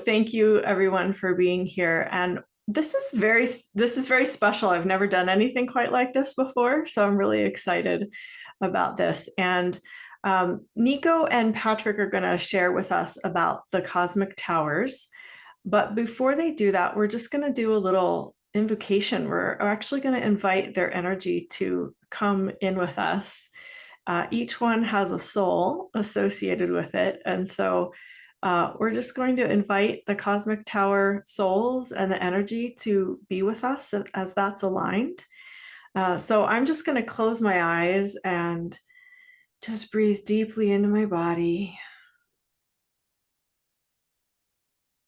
Thank you everyone for being here. And this is very special. I've never done anything quite like this before, so I'm really excited about this. And Nico and Patrick are going to share with us about the cosmic towers. But before they do that, we're just going to do a little invocation. We're actually going to invite their energy to come in with us. Each one has a soul associated with it. And so we're just going to invite the cosmic tower souls and the energy to be with us as that's aligned. So I'm just going to close my eyes and just breathe deeply into my body.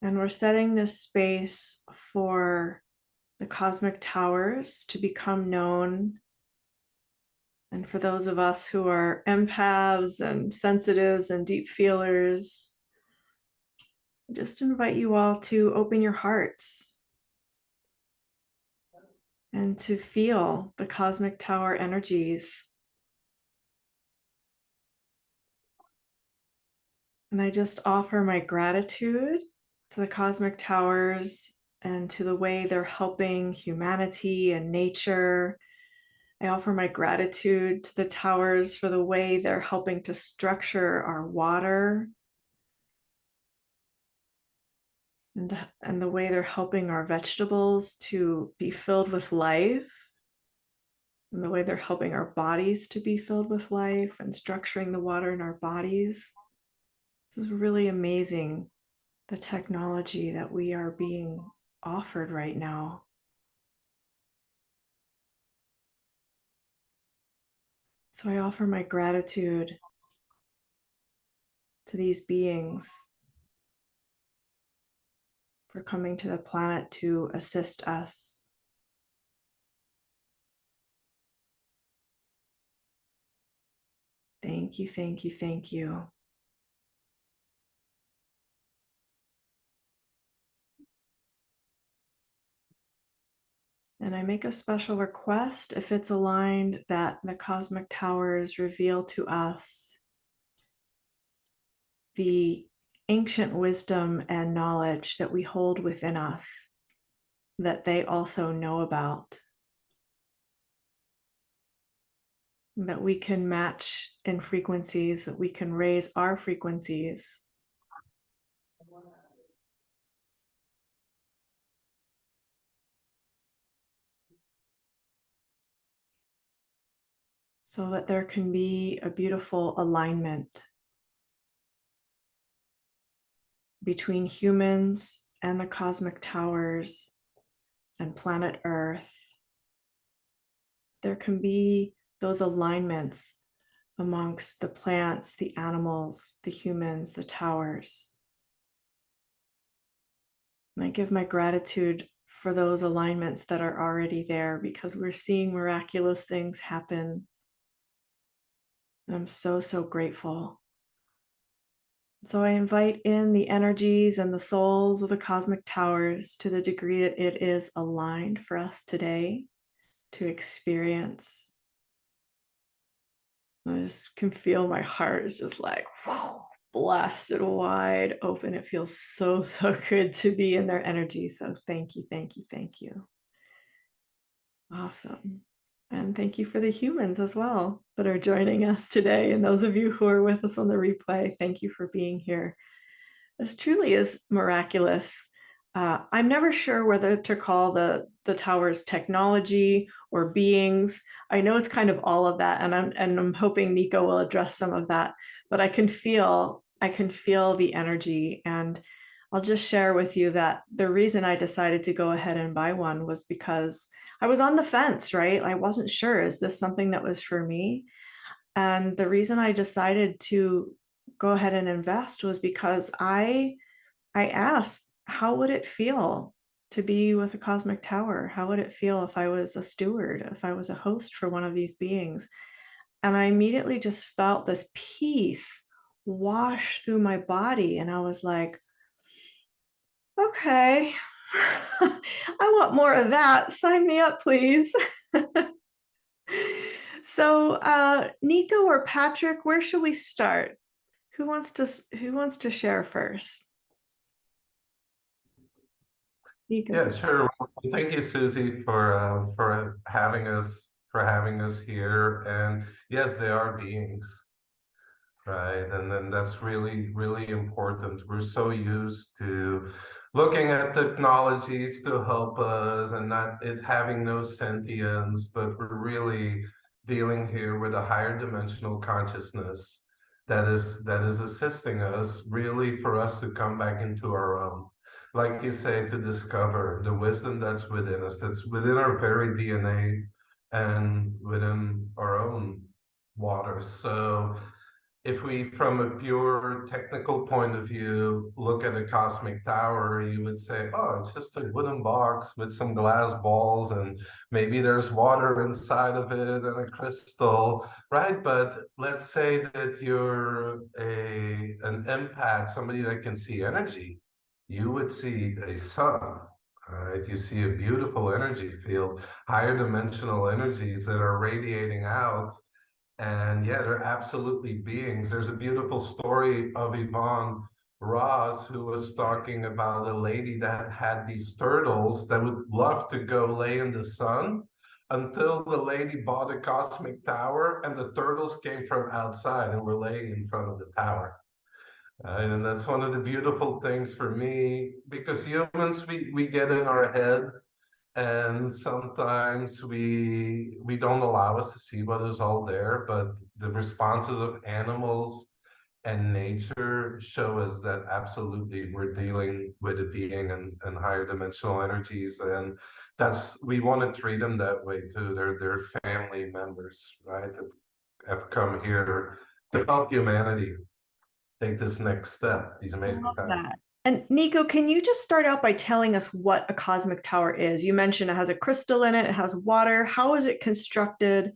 And we're setting this space for the cosmic towers to become known. And for those of us who are empaths and sensitives and deep feelers, I just invite you all to open your hearts and to feel the cosmic tower energies. And I just offer my gratitude to the cosmic towers and to the way they're helping humanity and nature. I offer my gratitude to the towers for the way they're helping to structure our water and the way they're helping our vegetables to be filled with life, and the way they're helping our bodies to be filled with life and structuring the water in our bodies. This is really amazing, the technology that we are being offered right now. So I offer my gratitude to these beings for coming to the planet to assist us. Thank you, thank you, thank you. And I make a special request, if it's aligned, that the cosmic towers reveal to us the ancient wisdom and knowledge that we hold within us, that they also know about, that we can match in frequencies, that we can raise our frequencies. So that there can be a beautiful alignment between humans and the cosmic towers and planet Earth. There can be those alignments amongst the plants, the animals, the humans, the towers. And I give my gratitude for those alignments that are already there, because we're seeing miraculous things happen. And I'm so, so grateful. So I invite in the energies and the souls of the cosmic towers to the degree that it is aligned for us today to experience. I just can feel my heart is just like whoo, blasted wide open. It feels so, so good to be in their energy. So thank you, thank you, thank you. Awesome. And thank you for the humans as well that are joining us today. And those of you who are with us on the replay, thank you for being here. This truly is miraculous. I'm never sure whether to call the towers technology or beings. I know it's kind of all of that, and I'm hoping Nico will address some of that. But I can feel the energy, and I'll just share with you that the reason I decided to go ahead and buy one was because I was on the fence, right? I wasn't sure, is this something that was for me? And the reason I decided to go ahead and invest was because I asked, how would it feel to be with a cosmic tower? How would it feel if I was a steward, if I was a host for one of these beings? And I immediately just felt this peace wash through my body. And I was like, okay, I want more of that. Sign me up, please. So Nico or Patrick, where should we start? Who wants to share first? Nico. Yeah, sure. Well, thank you, Susie, for having us here. And yes, they are beings, right? And then that's really important. We're so used to looking at technologies to help us and not it having no sentience, but we're really dealing here with a higher dimensional consciousness that is assisting us really for us to come back into our own. Like you say, to discover the wisdom that's within us, that's within our very DNA and within our own waters. So if we, from a pure technical point of view, look at a cosmic tower, you would say, oh, it's just a wooden box with some glass balls, and maybe there's water inside of it and a crystal, right? But let's say that you're an empath, somebody that can see energy, you would see a sun. Right? You see a beautiful energy field, higher dimensional energies that are radiating out, and yeah, they're absolutely beings. There's a beautiful story of Yvonne Ross, who was talking about a lady that had these turtles that would love to go lay in the sun until the lady bought a cosmic tower and the turtles came from outside and were laying in front of the tower. And that's one of the beautiful things for me, because humans, we get in our head, and sometimes we don't allow us to see what is all there, but the responses of animals and nature show us that absolutely we're dealing with a being and higher dimensional energies, and that's we want to treat them that way too. They're family members, right, that have come here to help humanity take this next step, these I amazing love times. that. And Nico, can you just start out by telling us what a cosmic tower is? You mentioned it has a crystal in it, it has water. How is it constructed?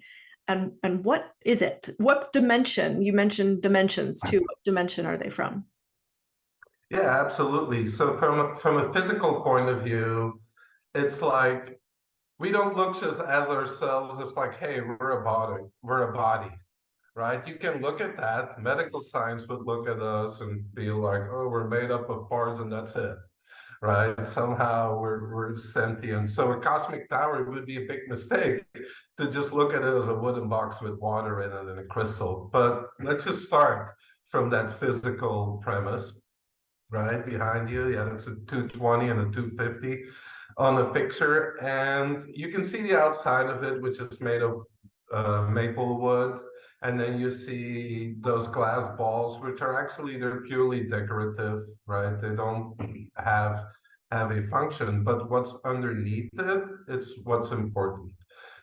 And what is it? What dimension? You mentioned dimensions too. What dimension are they from? Yeah, absolutely. So from a physical point of view, it's like we don't look just as ourselves. It's like, hey, we're a body, right? You can look at that. Medical science would look at us and be like, oh, we're made up of parts and that's it, right? Somehow we're sentient. So a cosmic tower would be a big mistake to just look at it as a wooden box with water in it and a crystal. But let's just start from that physical premise. Right behind you, yeah, that's a 220 and a 250 on the picture, and you can see the outside of it, which is made of maple wood, and then you see those glass balls, which are actually they're purely decorative, right? They don't have a function, but what's underneath it, it's what's important.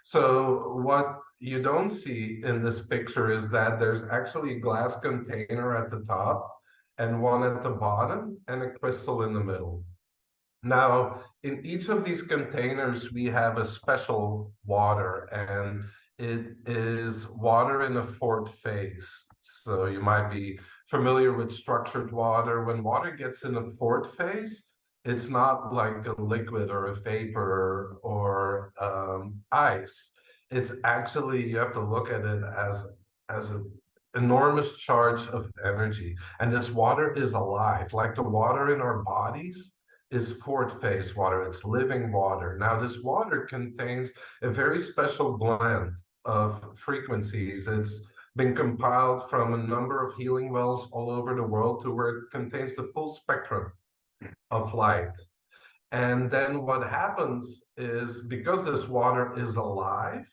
So what you don't see in this picture is that there's actually a glass container at the top and one at the bottom and a crystal in the middle. Now, in each of these containers, we have a special water, and it is water in a fourth phase. So you might be familiar with structured water. When water gets in a fourth phase, it's not like a liquid or a vapor or ice. It's actually, you have to look at it as an enormous charge of energy. And this water is alive, like the water in our bodies is fourth phase water. It's living water. Now, this water contains a very special blend of frequencies. It's been compiled from a number of healing wells all over the world to where it contains the full spectrum of light. And then what happens is, because this water is alive,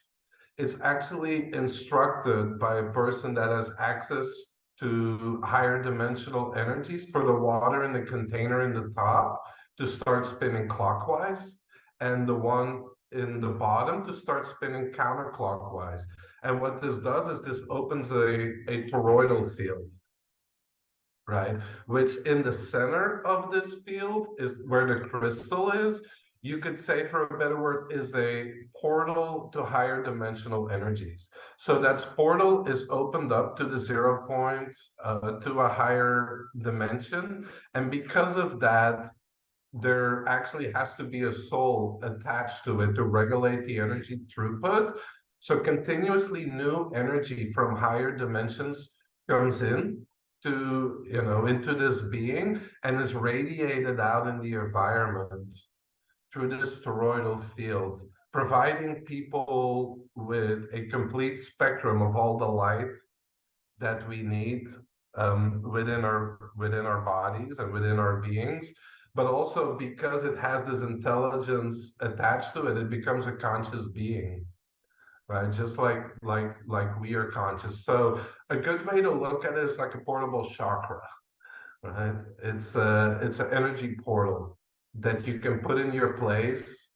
it's actually instructed by a person that has access to higher dimensional energies for the water in the container in the top to start spinning clockwise, and the one in the bottom to start spinning counterclockwise. And what this does is this opens a toroidal field, right? Which in the center of this field is where the crystal is. You could say, for a better word, is a portal to higher dimensional energies. So that portal is opened up to the 0 point, to a higher dimension. And because of that, there actually has to be a soul attached to it to regulate the energy throughput. So continuously new energy from higher dimensions comes in into this being and is radiated out in the environment through this toroidal field, providing people with a complete spectrum of all the light that we need within our bodies and within our beings. But also because it has this intelligence attached to it, it becomes a conscious being, right? Just like we are conscious. So a good way to look at it is like a portable chakra, right? It's an energy portal that you can put in your place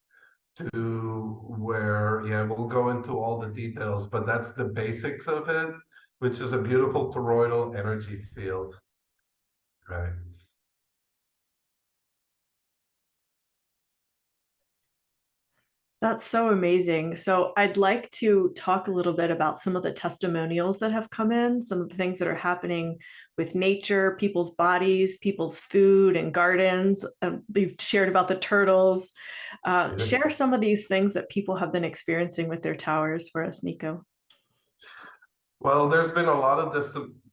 to where, yeah, we'll go into all the details, but that's the basics of it, which is a beautiful toroidal energy field, right? That's so amazing. So I'd like to talk a little bit about some of the testimonials that have come in, some of the things that are happening with nature, people's bodies, people's food and gardens. We've shared about the turtles. Yeah. Share some of these things that people have been experiencing with their towers for us, Nico. Well, there's been a lot of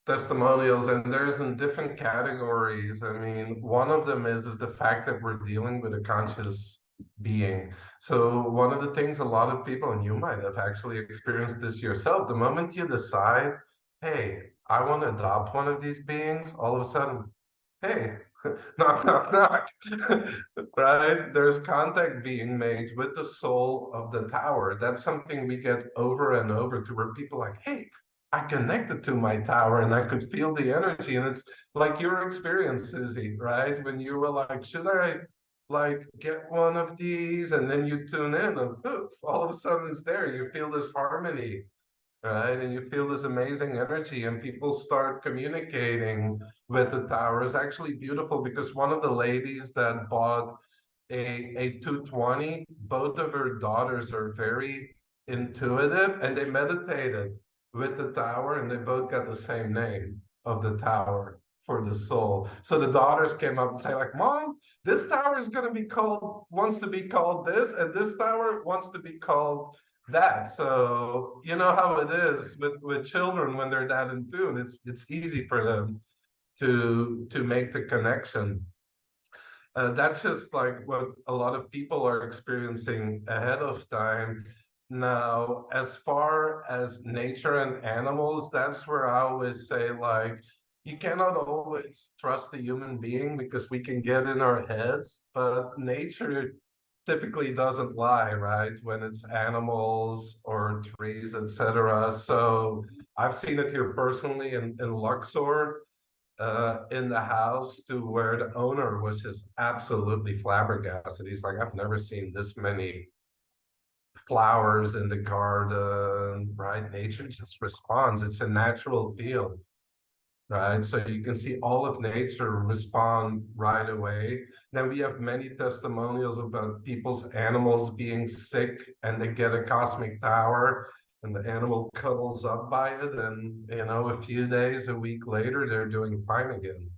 testimonials, and there's in different categories. I mean, one of them is the fact that we're dealing with a conscious being. So one of the things a lot of people, and you might have actually experienced this yourself, the moment you decide, hey, I want to adopt one of these beings, all of a sudden, hey, knock, knock, knock, right? There's contact being made with the soul of the tower. That's something we get over and over to where people are like, hey, I connected to my tower and I could feel the energy. And it's like your experience, Susie, right? When you were like, should I like get one of these? And then you tune in and poof, all of a sudden it's there. You feel this harmony, right? And you feel this amazing energy, and people start communicating with the tower. It's actually beautiful because one of the ladies that bought a 220, both of her daughters are very intuitive and they meditated with the tower, and they both got the same name of the tower for the soul. So the daughters came up and say like, Mom, this tower is going to be called, wants to be called this, and this tower wants to be called that. So you know how it is with children when they're that in tune. It's easy for them to make the connection. That's just like what a lot of people are experiencing ahead of time. Now, as far as nature and animals, that's where I always say, like, you cannot always trust a human being because we can get in our heads, but nature typically doesn't lie, right? When it's animals or trees, etc. So I've seen it here personally in Luxor, in the house, to where the owner was just absolutely flabbergasted. He's like, I've never seen this many flowers in the garden, right? Nature just responds. It's a natural field, right? So you can see all of nature respond right away. Then we have many testimonials about people's animals being sick and they get a cosmic tower and the animal cuddles up by it, and a few days, a week later, they're doing fine again.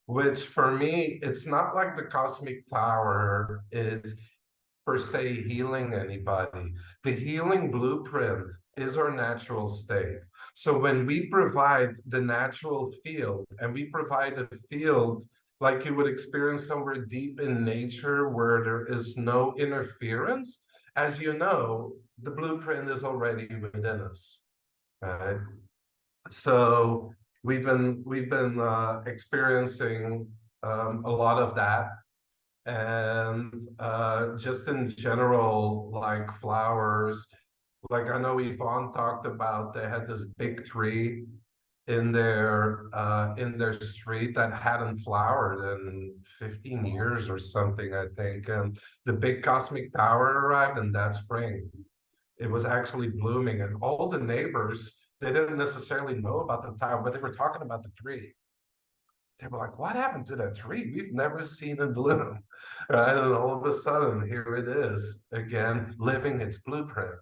Which for me, it's not like the cosmic tower is per se healing anybody. The healing blueprint is our natural state. So when we provide the natural field, and we provide a field like you would experience somewhere deep in nature where there is no interference, as you know, the blueprint is already within us, right? So we've been experiencing a lot of that, and just in general, like flowers. Like I know Yvonne talked about, they had this big tree in their street that hadn't flowered in 15 years or something, I think. And the big cosmic tower arrived in that spring. It was actually blooming, and all the neighbors, they didn't necessarily know about the tower, but they were talking about the tree. They were like, what happened to that tree? We've never seen it bloom. Right? And all of a sudden, here it is again, living its blueprint,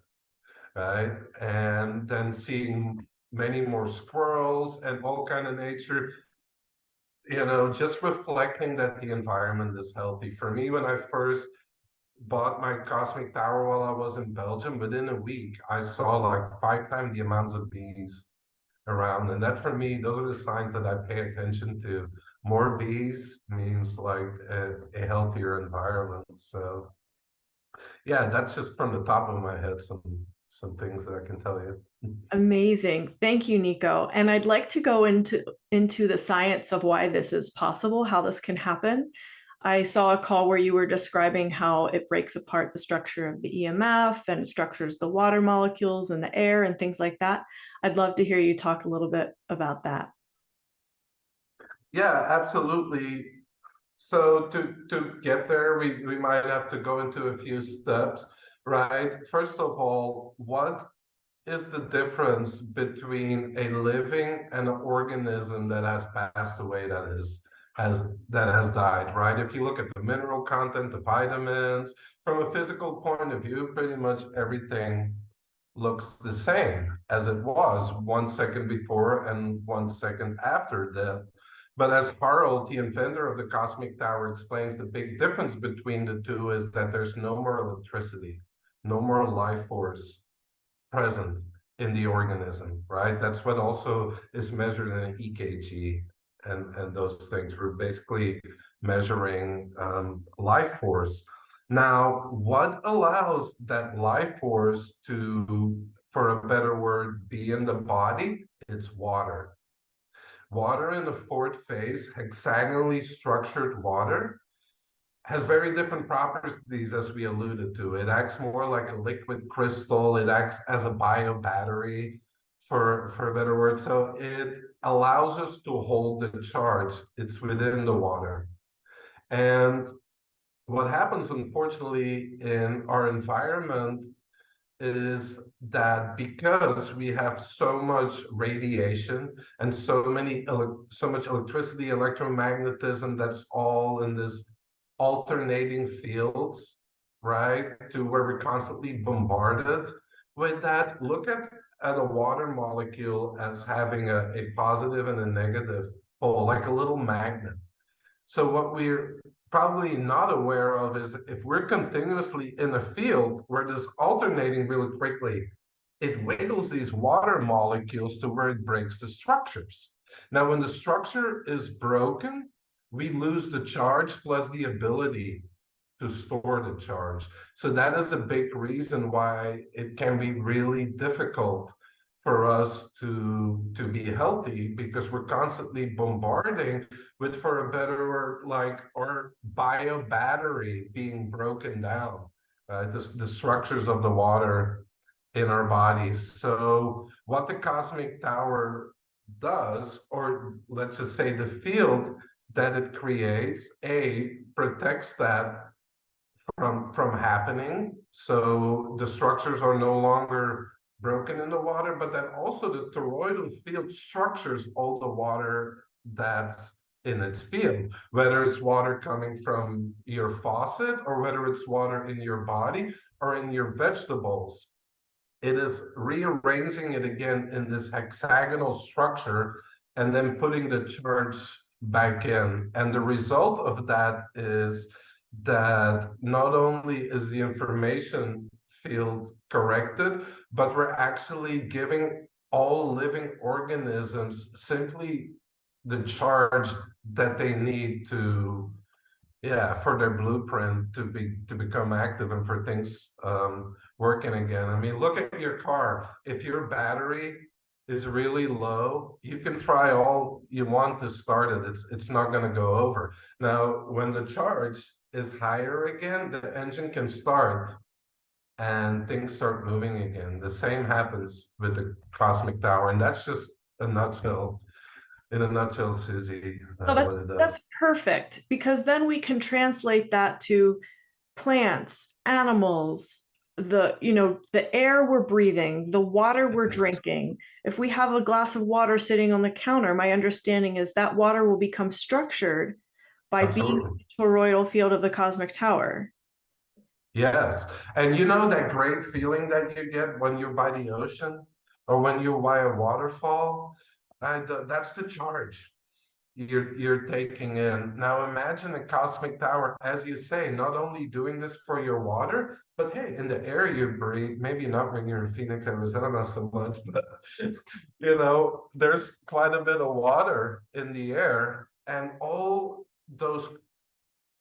right? And then seeing many more squirrels and all kind of nature, just reflecting that the environment is healthy. For me, when I first bought my cosmic tower while I was in Belgium, within a week, I saw like 5 times the amounts of bees around. And that for me, those are the signs that I pay attention to. More bees means like a healthier environment. So Yeah, that's just from the top of my head, some things that I can tell you. Amazing. Thank you, Nico. And I'd like to go into the science of why this is possible, how this can happen. I saw a call where you were describing how it breaks apart the structure of the EMF and structures the water molecules in the air and things like that. I'd love to hear you talk a little bit about that. Yeah, absolutely. So to get there, we might have to go into a few steps, right? First of all, what is the difference between a living and an organism that has passed away, that has died, right? If you look at the mineral content, the vitamins, from a physical point of view, pretty much everything looks the same as it was 1 second before and 1 second after death. But as Harold, the inventor of the cosmic tower, explains, the big difference between the two is that there's no more electricity, no more life force present in the organism, right? That's what also is measured in an EKG and those things. We're basically measuring life force. Now, what allows that life force to, for a better word, be in the body? It's water. Water in the fourth phase, hexagonally structured water, has very different properties, as we alluded to. It acts more like a liquid crystal. It acts as a bio battery, for a better word. So it allows us to hold the charge. It's within the water. And what happens, unfortunately, in our environment is that because we have so much radiation and so much electricity, electromagnetism, that's all in this alternating fields, right? To where we're constantly bombarded with that. Look at a water molecule as having a positive and a negative pole, like a little magnet. So what we're probably not aware of is if we're continuously in a field where this alternating really quickly, it wiggles these water molecules to where it breaks the structures. Now, when the structure is broken, we lose the charge plus the ability to store the charge. So that is a big reason why it can be really difficult for us to be healthy, because we're constantly bombarding with, for a better word, like our bio battery being broken down, the structures of the water in our bodies. So what the cosmic tower does, or let's just say the field that it creates, protects that from happening. So the structures are no longer broken in the water, but then also the toroidal field structures all the water that's in its field, whether it's water coming from your faucet or whether it's water in your body or in your vegetables. It is rearranging it again in this hexagonal structure and then putting the charge back in. And the result of that is that not only is the information field corrected, but we're actually giving all living organisms simply the charge that they need to, yeah, for their blueprint to become active and for things working again. I mean, look at your car. If your battery is really low, you can try all you want to start it. It's not going to go over. Now, when the charge is higher again, the engine can start and things start moving again. The same happens with the cosmic tower, and that's just a nutshell. In a nutshell, Susie, Oh, what it does. that's perfect, because then we can translate that to plants, animals, the air we're breathing, the water we're drinking. If we have a glass of water sitting on the counter, my understanding is that water will become structured by being in Absolutely. the toroidal field of the cosmic tower. Yes. And you know that great feeling that you get when you're by the ocean or when you're by a waterfall? And that's the charge you're taking in. Now imagine a cosmic tower, as you say, not only doing this for your water, but hey, in the air you breathe, maybe not when you're in Phoenix, Arizona so much, but there's quite a bit of water in the air, and all those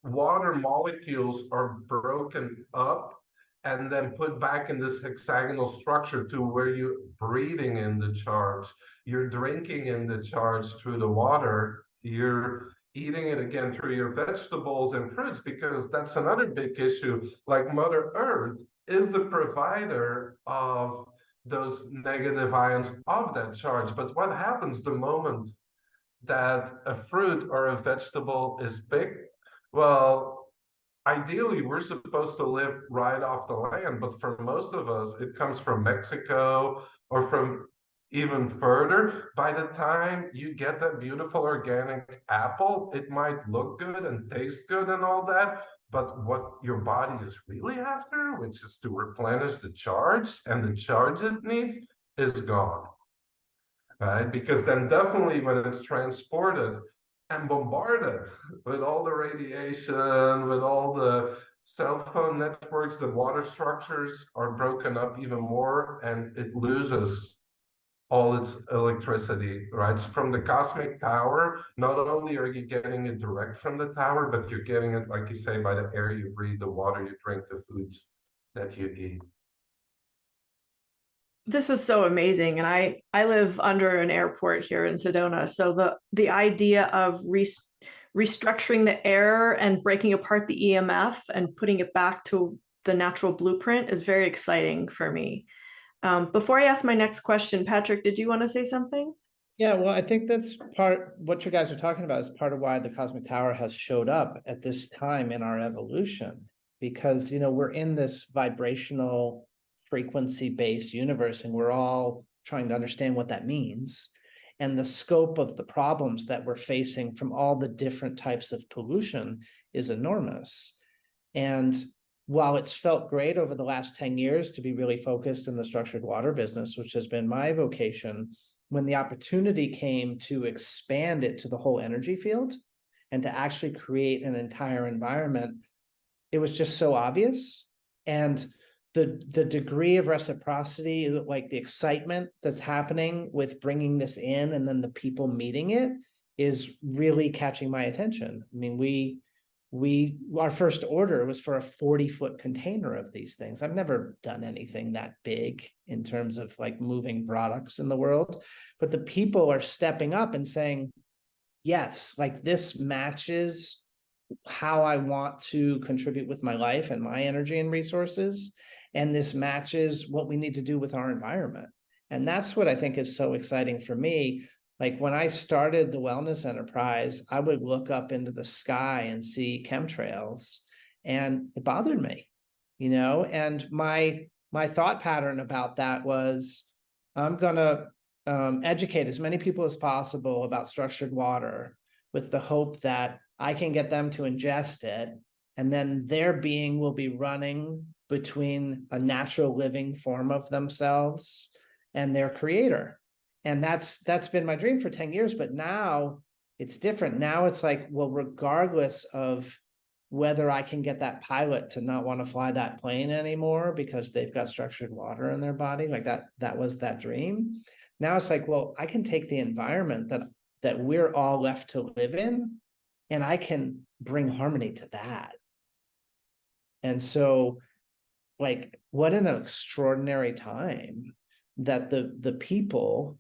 water molecules are broken up and then put back in this hexagonal structure to where you're breathing in the charge, you're drinking in the charge through the water, you're eating it again through your vegetables and fruits, because that's another big issue. Like Mother Earth is the provider of those negative ions of that charge. But what happens the moment that a fruit or a vegetable is picked? Well, ideally, we're supposed to live right off the land, but for most of us, it comes from Mexico or from even further. By the time you get that beautiful organic apple, it might look good and taste good and all that, but what your body is really after, which is to replenish the charge and the charge it needs, is gone. Right? Because then definitely when it's transported and bombarded with all the radiation, with all the cell phone networks, the water structures are broken up even more, and it loses all its electricity, right? So from the cosmic tower, not only are you getting it direct from the tower, but you're getting it, like you say, by the air you breathe, the water you drink, the foods that you eat. This is so amazing. And I live under an airport here in Sedona. So the idea of restructuring the air and breaking apart the EMF and putting it back to the natural blueprint is very exciting for me. Before I ask my next question, Patrick, did you want to say something? Yeah, well, I think that's what you guys are talking about is part of why the cosmic tower has showed up at this time in our evolution, because, we're in this vibrational frequency-based universe, and we're all trying to understand what that means. And the scope of the problems that we're facing from all the different types of pollution is enormous. And while it's felt great over the last 10 years to be really focused in the structured water business, which has been my vocation, when the opportunity came to expand it to the whole energy field and to actually create an entire environment, it was just so obvious. And the degree of reciprocity, like the excitement that's happening with bringing this in and then the people meeting it, is really catching my attention. I mean, our first order was for a 40-foot container of these things. I've never done anything that big in terms of like moving products in the world, but the people are stepping up and saying, yes, like this matches how I want to contribute with my life and my energy and resources. And this matches what we need to do with our environment. And that's what I think is so exciting for me. Like when I started the wellness enterprise, I would look up into the sky and see chemtrails, and it bothered me, and my thought pattern about that was, I'm gonna educate as many people as possible about structured water with the hope that I can get them to ingest it, and then their being will be running between a natural living form of themselves and their creator. And that's been my dream for 10 years, but now it's different. Now it's like, well, regardless of whether I can get that pilot to not want to fly that plane anymore because they've got structured water in their body, like that was that dream. Now it's like, well, I can take the environment that we're all left to live in, and I can bring harmony to that. And so, like, what an extraordinary time that the people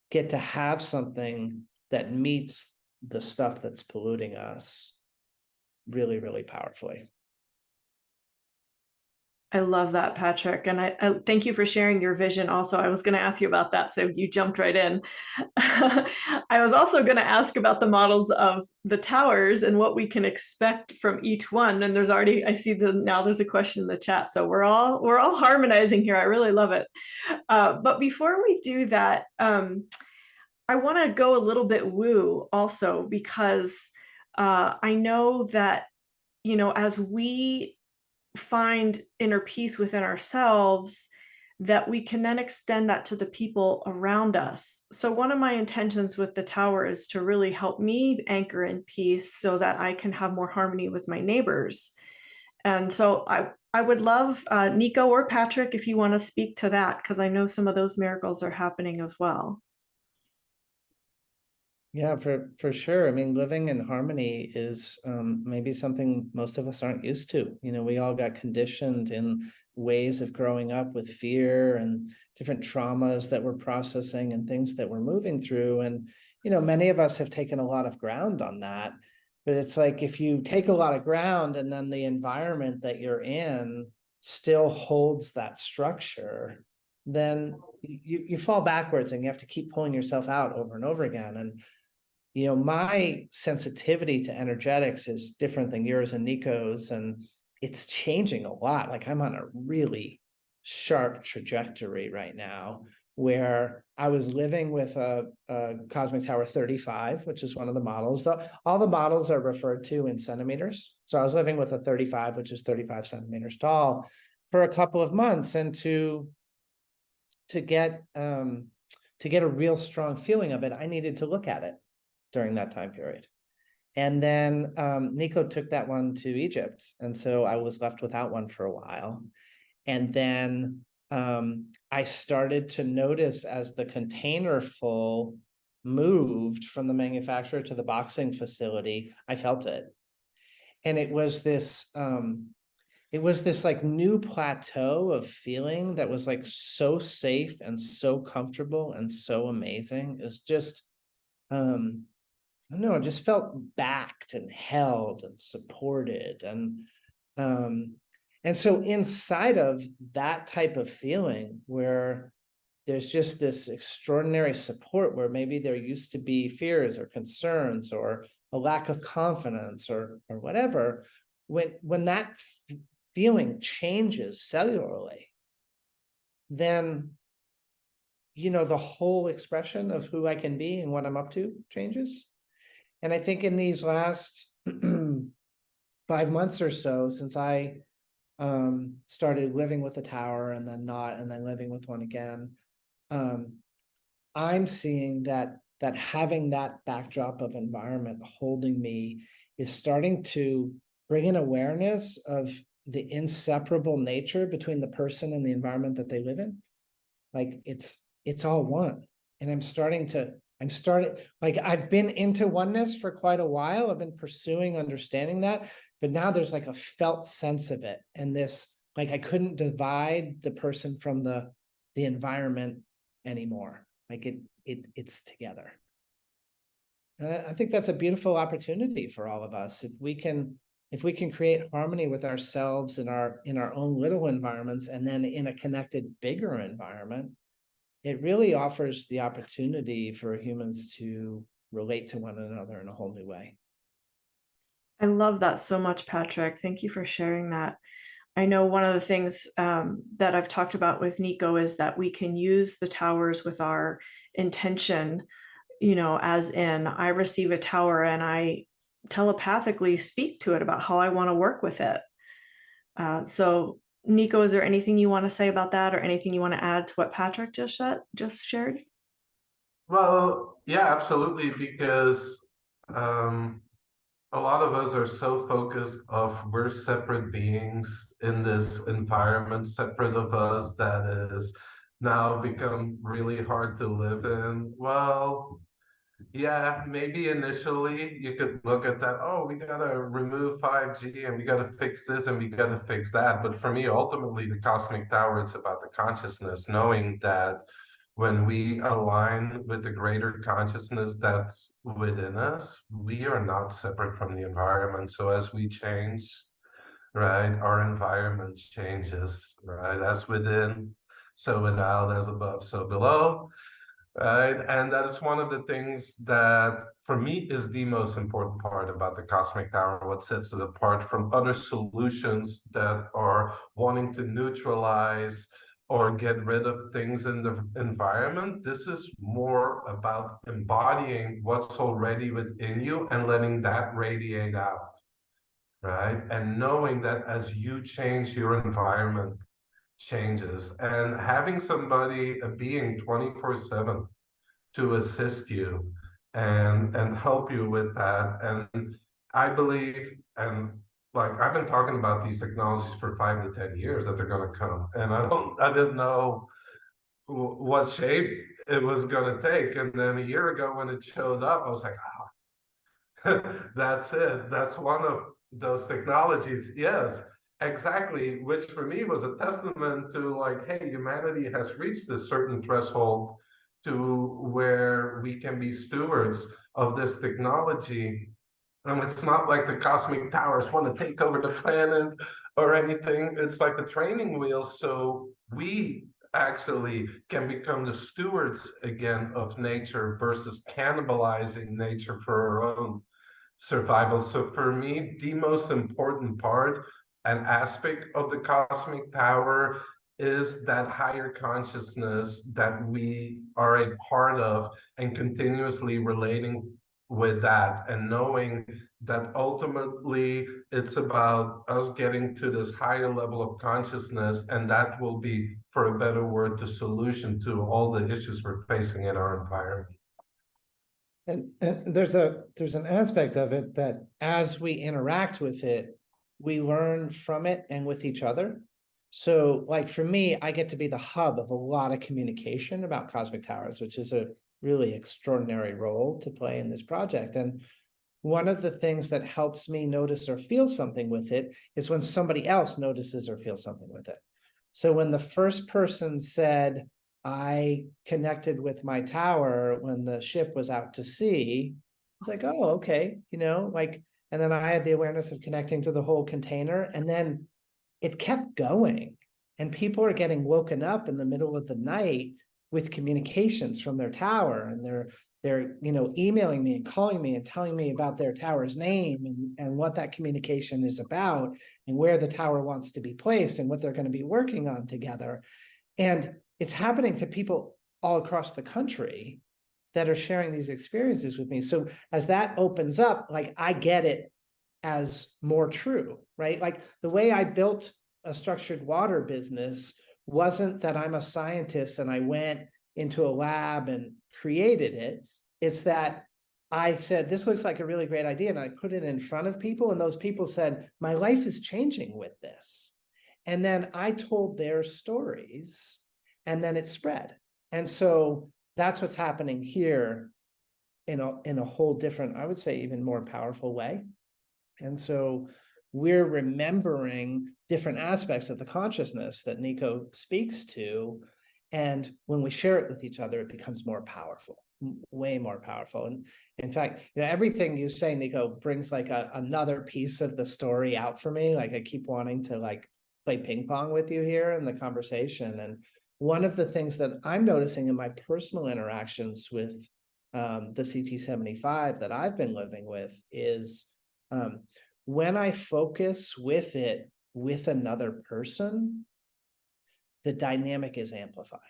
get to have something that meets the stuff that's polluting us really, really powerfully. I love that, Patrick. And I thank you for sharing your vision. Also, I was going to ask you about that, so you jumped right in. I was also going to ask about the models of the towers and what we can expect from each one. And there's already, I see now there's a question in the chat. So we're all harmonizing here. I really love it. But before we do that, I want to go a little bit woo also, because I know that, as we find inner peace within ourselves, that we can then extend that to the people around us. So one of my intentions with the tower is to really help me anchor in peace so that I can have more harmony with my neighbors. And so I would love Nico or Patrick, if you want to speak to that, because I know some of those miracles are happening as well. Yeah, for sure. I mean, living in harmony is maybe something most of us aren't used to. You know, we all got conditioned in ways of growing up with fear and different traumas that we're processing and things that we're moving through. And, you know, many of us have taken a lot of ground on that. But it's like if you take a lot of ground and then the environment that you're in still holds that structure, then you fall backwards and you have to keep pulling yourself out over and over again. And you know, my sensitivity to energetics is different than yours and Nico's, and it's changing a lot. Like I'm on a really sharp trajectory right now where I was living with a Cosmic Tower 35, which is one of the models. All the models are referred to in centimeters. So I was living with a 35, which is 35 centimeters tall, for a couple of months, and to get a real strong feeling of it, I needed to look at it during that time period. And then Nico took that one to Egypt. And so I was left without one for a while. And then I started to notice as the container full moved from the manufacturer to the boxing facility, I felt it. And it was this like new plateau of feeling that was like so safe and so comfortable and so amazing. It's just I don't know, it just felt backed and held and supported. And so inside of that type of feeling where there's just this extraordinary support where maybe there used to be fears or concerns or a lack of confidence or whatever, when that feeling changes cellularly, then you know the whole expression of who I can be and what I'm up to changes. And I think in these last 5 months or so, since I started living with a tower and then not, and then living with one again, I'm seeing that having that backdrop of environment holding me is starting to bring an awareness of the inseparable nature between the person and the environment that they live in. Like it's all one. And like I've been into oneness for quite a while. I've been pursuing understanding that, but now there's like a felt sense of it. And this, like I couldn't divide the person from the environment anymore. Like it's together. And I think that's a beautiful opportunity for all of us. If we can create harmony with ourselves in our own little environments, and then in a connected bigger environment, it really offers the opportunity for humans to relate to one another in a whole new way. I love that so much, Patrick. Thank you for sharing that. I know one of the things that I've talked about with Nico is that we can use the towers with our intention, you know, as in I receive a tower and I telepathically speak to it about how I want to work with it. So Nico, is there anything you want to say about that or anything you want to add to what Patrick just shared? Well, yeah, absolutely, because a lot of us are so focused of we're separate beings in this environment, separate of us, that is now become really hard to live in. Well, yeah, maybe initially you could look at that, oh, we gotta remove 5G and we gotta fix this and we gotta fix that. But for me, ultimately, the cosmic tower is about the consciousness, knowing that when we align with the greater consciousness that's within us, we are not separate from the environment. So as we change, right, our environment changes, right? As within, so without, as above, so below. Right. And that's one of the things that for me is the most important part about the cosmic tower, what sets it apart from other solutions that are wanting to neutralize or get rid of things in the environment. This is more about embodying what's already within you and letting that radiate out. Right. And knowing that as you change, your environment changes, and having somebody, a being 24/7 to assist you and help you with that. And I believe, and like I've been talking about these technologies for 5 to 10 years that they're going to come, and I didn't know what shape it was going to take. And then a year ago when it showed up, I was like, that's it. That's one of those technologies. Yes, exactly. Which for me was a testament to like, hey, humanity has reached a certain threshold to where we can be stewards of this technology. And it's not like the cosmic towers want to take over the planet or anything. It's like the training wheels. So we actually can become the stewards again of nature versus cannibalizing nature for our own survival. So for me, the most important part and aspect of the cosmic tower is that higher consciousness that we are a part of and continuously relating with that and knowing that ultimately it's about us getting to this higher level of consciousness, and that will be, for a better word, the solution to all the issues we're facing in our environment. And there's an aspect of it that as we interact with it, we learn from it and with each other. So like for me, I get to be the hub of a lot of communication about cosmic towers, which is a really extraordinary role to play in this project. And one of the things that helps me notice or feel something with it is when somebody else notices or feels something with it. So when the first person said, I connected with my tower when the ship was out to sea, it's like, oh, okay, like, and then I had the awareness of connecting to the whole container, and then it kept going, and people are getting woken up in the middle of the night with communications from their tower, and they're emailing me and calling me and telling me about their tower's name and what that communication is about and where the tower wants to be placed and what they're going to be working on together. And it's happening to people all across the country that are sharing these experiences with me. So as that opens up, like I get it as more true, right? Like the way I built a structured water business wasn't that I'm a scientist and I went into a lab and created it. It's that I said, this looks like a really great idea. And I put it in front of people, and those people said, my life is changing with this. And then I told their stories, and then it spread. And so that's what's happening here in a whole different, I would say, even more powerful way. And so we're remembering different aspects of the consciousness that Nico speaks to. And when we share it with each other, it becomes more powerful, way more powerful. And in fact, everything you say, Nico, brings like another piece of the story out for me. Like I keep wanting to like play ping pong with you here in the conversation. And one of the things that I'm noticing in my personal interactions with the CT75 that I've been living with is when I focus with it with another person, the dynamic is amplified.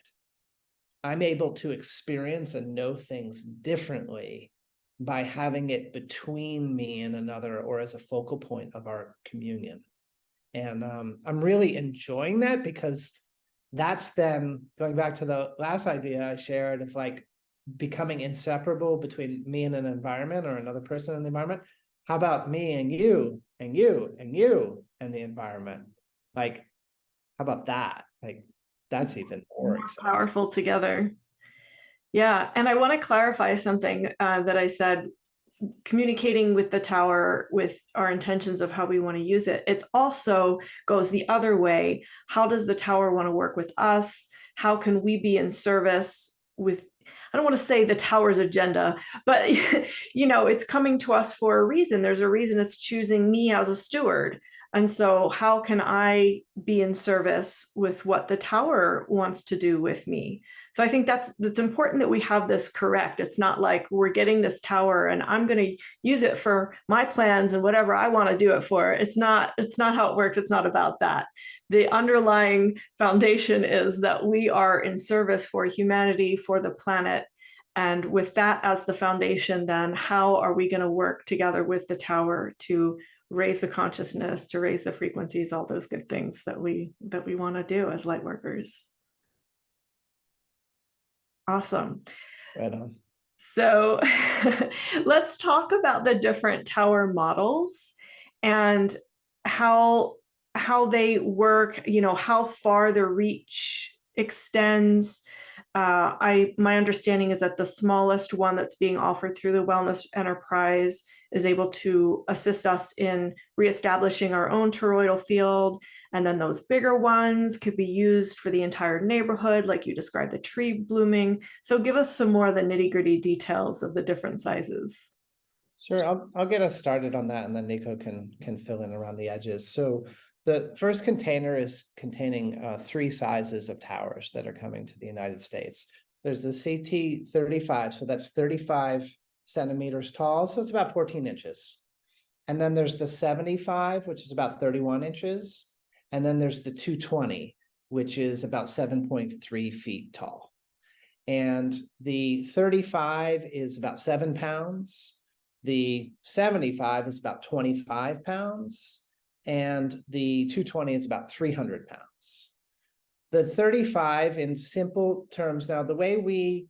I'm able to experience and know things differently by having it between me and another, or as a focal point of our communion. And I'm really enjoying that, because that's then going back to the last idea I shared of like becoming inseparable between me and an environment, or another person in the environment. How about me and you and you and you and the environment? Like, how about that? Like, that's even more exciting. Powerful together. Yeah. And I want to clarify something that I said, communicating with the tower with our intentions of how we want to use it. It also goes the other way. How does the tower want to work with us? How can we be in service with, I don't want to say the tower's agenda, but it's coming to us for a reason. There's a reason it's choosing me as a steward. And so how can I be in service with what the tower wants to do with me? So I think that's important that we have this correct. It's not like we're getting this tower and I'm going to use it for my plans and whatever I want to do it for. It's not how it works. It's not about that. The underlying foundation is that we are in service for humanity, for the planet. And with that as the foundation, then how are we going to work together with the tower to raise the consciousness, to raise the frequencies, all those good things that we want to do as light workers. Awesome. Right on. So let's talk about the different tower models and how they work, how far the reach extends, my understanding is that the smallest one that's being offered through the Wellness Enterprise is able to assist us in reestablishing our own toroidal field. And then those bigger ones could be used for the entire neighborhood, like you described the tree blooming. So give us some more of the nitty-gritty details of the different sizes. Sure, I'll get us started on that, and then Nico can fill in around the edges. So the first container is containing 3 sizes of towers that are coming to the United States. There's the CT35, so that's 35 centimeters tall, so it's about 14 inches. And then there's the 75, which is about 31 inches. And then there's the 220, which is about 7.3 feet tall. And the 35 is about 7 pounds. The 75 is about 25 pounds. And the 220 is about 300 pounds. The 35, in simple terms, now the way we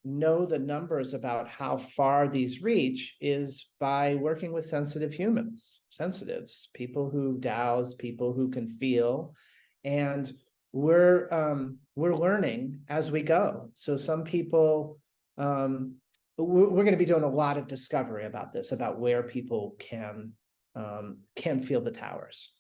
know the numbers about how far these reach is by working with sensitive humans, sensitives, people who douse, people who can feel, and we're learning as we go. So some people, we're going to be doing a lot of discovery about this, about where people can feel the towers.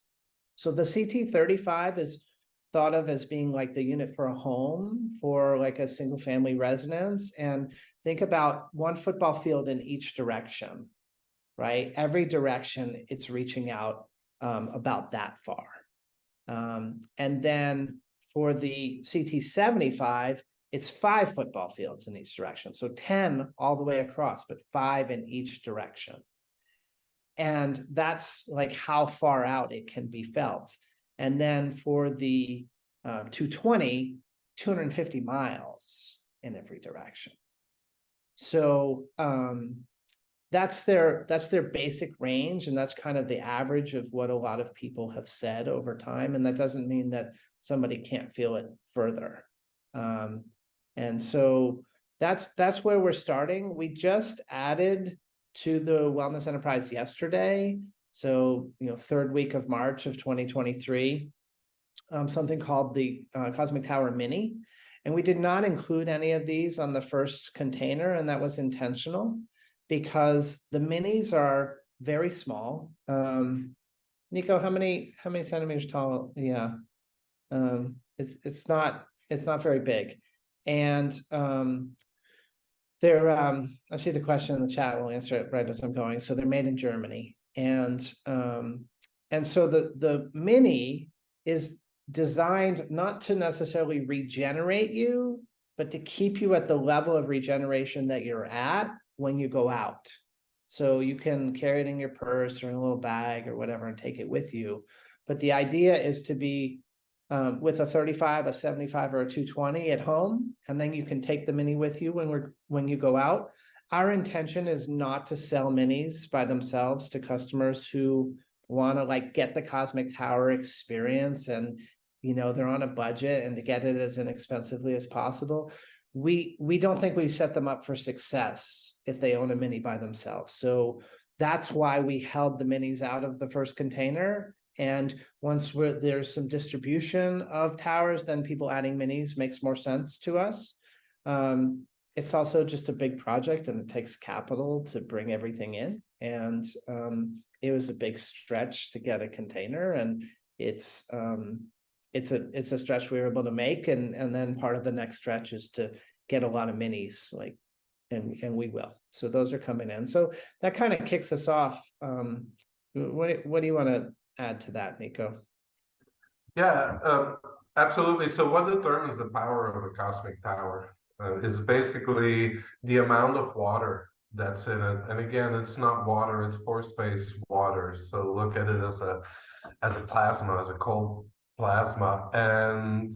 So the CT35 is thought of as being like the unit for a home, for like a single family residence. And think about 1 football field in each direction, right? Every direction it's reaching out about that far. And then for the CT75, it's 5 football fields in each direction. So 10 all the way across, but 5 in each direction. And that's like how far out it can be felt. And then for the 220, 250 miles in every direction. So that's their basic range, and that's kind of the average of what a lot of people have said over time. And that doesn't mean that somebody can't feel it further. And so that's where we're starting. We just added to the Wellness Enterprise yesterday. So, 3rd week of March of 2023, something called the Cosmic Tower Mini. And we did not include any of these on the first container, and that was intentional because the minis are very small. Nico, how many centimeters tall? Yeah, it's not very big, and they're I see the question in the chat. We'll answer it right as I'm going. So they're made in Germany. And so the mini is designed not to necessarily regenerate you, but to keep you at the level of regeneration that you're at when you go out. So you can carry it in your purse or in a little bag or whatever and take it with you. But the idea is to be with a 35, a 75, or a 220 at home, and then you can take the mini with you when you go out. Our intention is not to sell minis by themselves to customers who want to like get the Cosmic Tower experience and they're on a budget, and to get it as inexpensively as possible. We don't think we set them up for success if they own a mini by themselves. So that's why we held the minis out of the first container. And once there's some distribution of towers, then people adding minis makes more sense to us. It's also just a big project, and it takes capital to bring everything in. And it was a big stretch to get a container, and it's a stretch we were able to make. And then part of the next stretch is to get a lot of minis, and we will. So those are coming in. So that kind of kicks us off. What do you want to add to that, Nico? Yeah, absolutely. So what determines the power of a cosmic tower is basically the amount of water that's in it. And again, it's not water, it's force-based water. So look at it as a plasma, as a cold plasma. And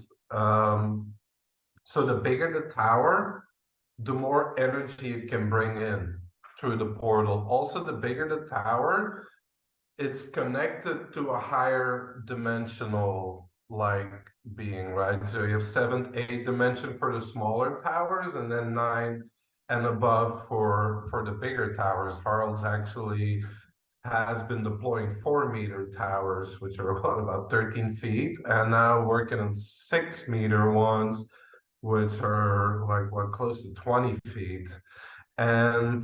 so the bigger the tower, the more energy it can bring in through the portal. Also, the bigger the tower, it's connected to a higher dimensional being, right? So you have 7th, 8th dimension for the smaller towers, and then 9th and above for the bigger towers. Harald's actually has been deploying 4-meter towers, which are about 13 feet, and now working on 6-meter ones, which are like what, close to 20 feet. And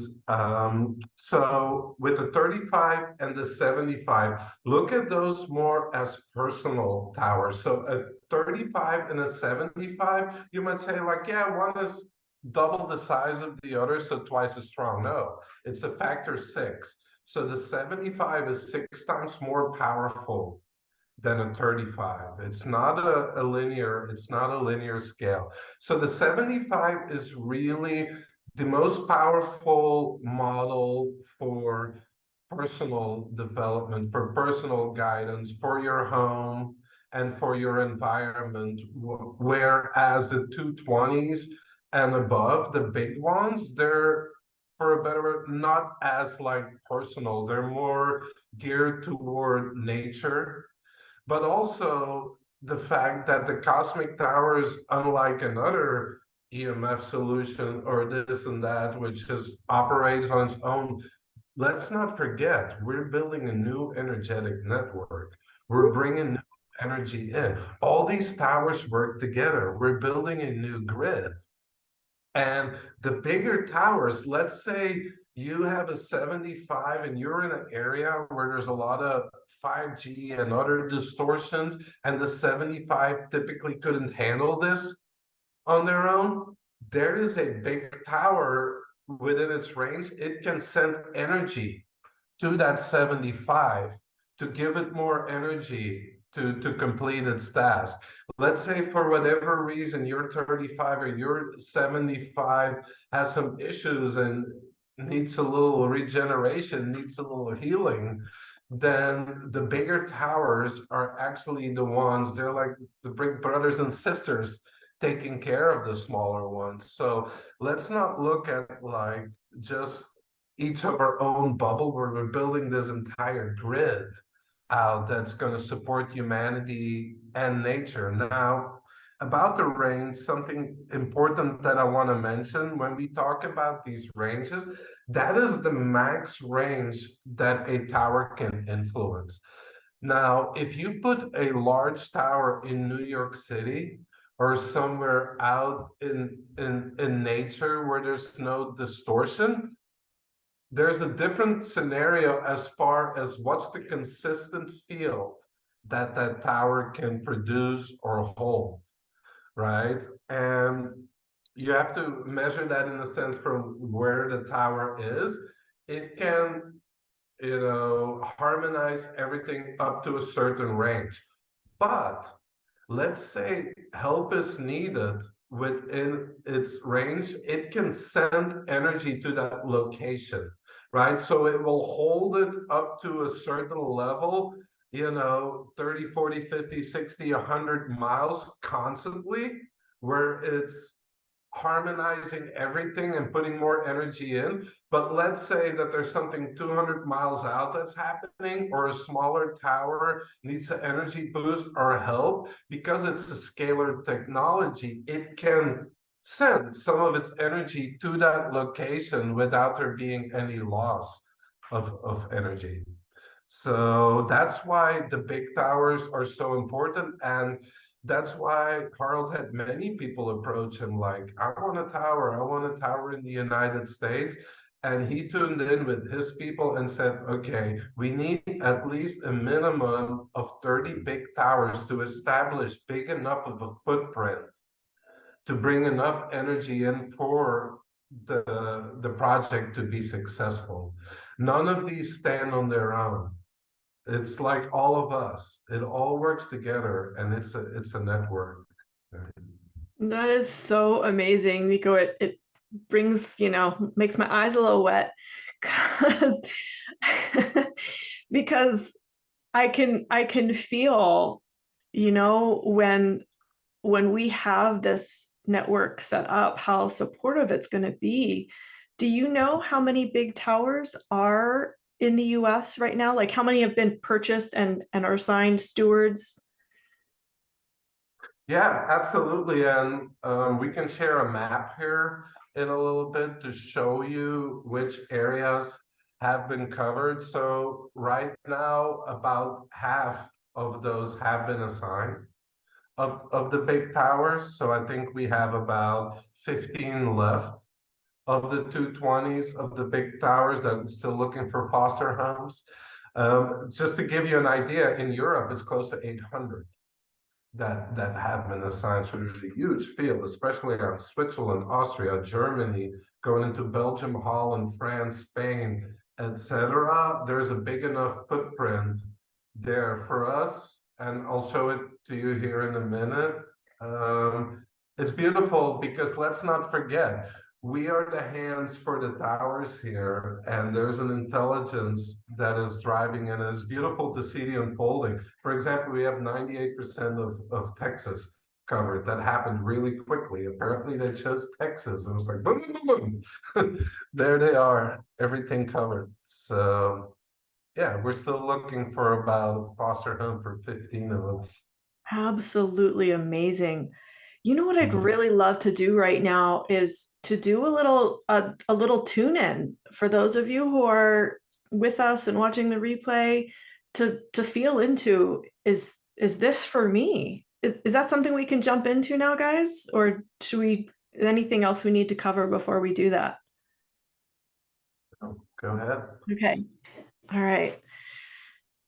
so with the 35 and the 75, look at those more as personal towers. So a 35 and a 75, you might say like, yeah, one is double the size of the other, so twice as strong. No, it's a factor 6. So the 75 is 6 times more powerful than a 35. It's not a linear scale. So the 75 is really the most powerful model for personal development, for personal guidance, for your home and for your environment. Whereas the 220s and above, the big ones, they're, for a better word, not as like personal. They're more geared toward nature, but also the fact that the cosmic towers, unlike another EMF solution or this and that, which just operates on its own, let's not forget, we're building a new energetic network. We're bringing new energy in. All these towers work together. We're building a new grid. And the bigger towers, let's say you have a 75 and you're in an area where there's a lot of 5G and other distortions, and the 75 typically couldn't handle this on their own. There is a big tower within its range. It can send energy to that 75 to give it more energy to complete its task. Let's say for whatever reason your 35 or your 75 has some issues and needs a little regeneration, needs a little healing, then the bigger towers are actually the ones, they're like the big brothers and sisters taking care of the smaller ones. So let's not look at like just each of our own bubble where we're building this entire grid out that's going to support humanity and nature. Now, about the range, something important that I want to mention when we talk about these ranges, that is the max range that a tower can influence. Now, if you put a large tower in New York City or somewhere out in nature where there's no distortion, there's a different scenario as far as what's the consistent field that that tower can produce or hold, right? And you have to measure that in a sense from where the tower is. It can, harmonize everything up to a certain range. But let's say help is needed within its range, it can send energy to that location, right? So it will hold it up to a certain level, 30, 40, 50, 60, 100 miles constantly, where it's harmonizing everything and putting more energy in. But let's say that there's something 200 miles out that's happening, or a smaller tower needs an energy boost or help. Because it's a scalar technology, it can send some of its energy to that location without there being any loss of energy. So that's why the big towers are so important. And that's why Harold had many people approach him like, I want a tower in the United States. And he tuned in with his people and said, okay, we need at least a minimum of 30 big towers to establish big enough of a footprint to bring enough energy in for the project to be successful. None of these stand on their own. It's like all of us. It all works together, and it's a network. That is so amazing, Nico. It brings, makes my eyes a little wet because I can feel, when we have this network set up, how supportive it's going to be. Do you know how many big towers are in the US right now? Like how many have been purchased and are assigned stewards? Yeah, absolutely. And we can share a map here in a little bit to show you which areas have been covered. So right now, about half of those have been assigned. of the big towers. So I think we have about 15 left of the 220s of the big towers that are still looking for foster homes. Just to give you an idea, in Europe, it's close to 800 that have been assigned. So there's a huge field, especially on Switzerland, Austria, Germany, going into Belgium, Holland, France, Spain, etc. There's a big enough footprint there for us, and I'll show it to you here in a minute. It's beautiful because let's not forget, we are the hands for the towers here, and there's an intelligence that is driving, and it's beautiful to see the unfolding. For example, we have 98% of Texas covered. That happened really quickly. Apparently, they chose Texas. It was like boom, boom, boom, boom. There they are, everything covered. So, yeah, we're still looking for about a foster home for 15 of them. Absolutely amazing. You know what I'd Mhm. really love to do right now is to do a little tune in for those of you who are with us and watching the replay to feel into, is this for me? Is that something we can jump into now, guys? Or should we, anything else we need to cover before we do that? Go ahead. Okay. All right.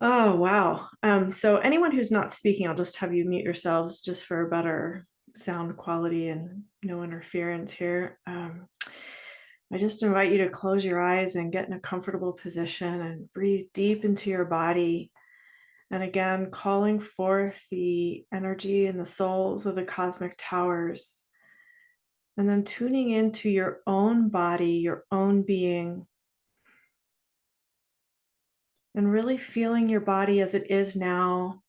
Oh, wow. So anyone who's not speaking, I'll just have you mute yourselves just for better sound quality and no interference here. I just invite you to close your eyes and get in a comfortable position and breathe deep into your body. And again, calling forth the energy and the souls of the cosmic towers. And then tuning into your own body, your own being, and really feeling your body as it is now.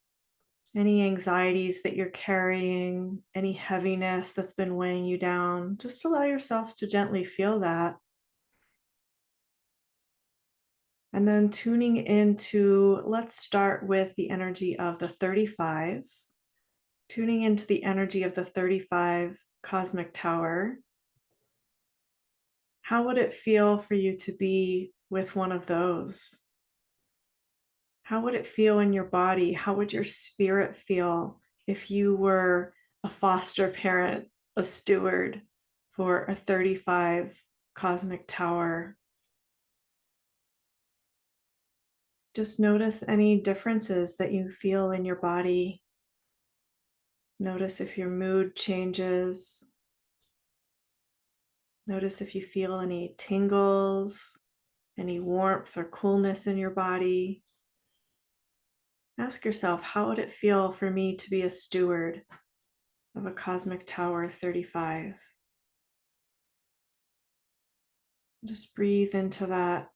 Any anxieties that you're carrying, any heaviness that's been weighing you down, just allow yourself to gently feel that. And then tuning into, let's start with the energy of the 35, tuning into the energy of the 35 cosmic tower. How would it feel for you to be with one of those? How would it feel in your body? How would your spirit feel if you were a foster parent, a steward for a 35 cosmic tower? Just notice any differences that you feel in your body. Notice if your mood changes. Notice if you feel any tingles, any warmth or coolness in your body. Ask yourself, how would it feel for me to be a steward of a cosmic tower 35? Just breathe into that.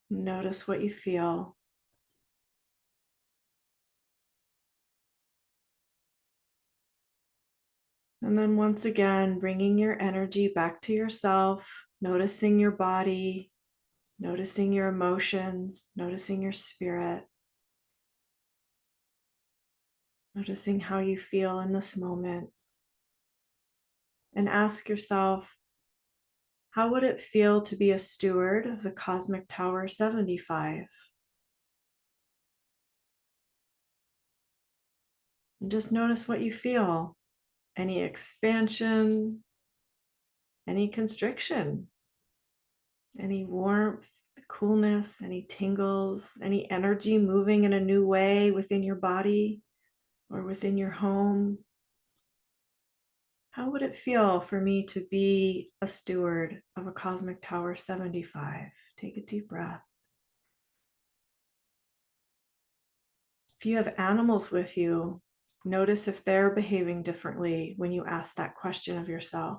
Notice what you feel. And then once again, bringing your energy back to yourself, noticing your body, noticing your emotions, noticing your spirit, noticing how you feel in this moment. And ask yourself, how would it feel to be a steward of the Cosmic Tower 75? And just notice what you feel. Any expansion, any constriction, any warmth, coolness, any tingles, any energy moving in a new way within your body or within your home. How would it feel for me to be a steward of a Cosmic Tower 75? Take a deep breath. If you have animals with you, notice if they're behaving differently when you ask that question of yourself.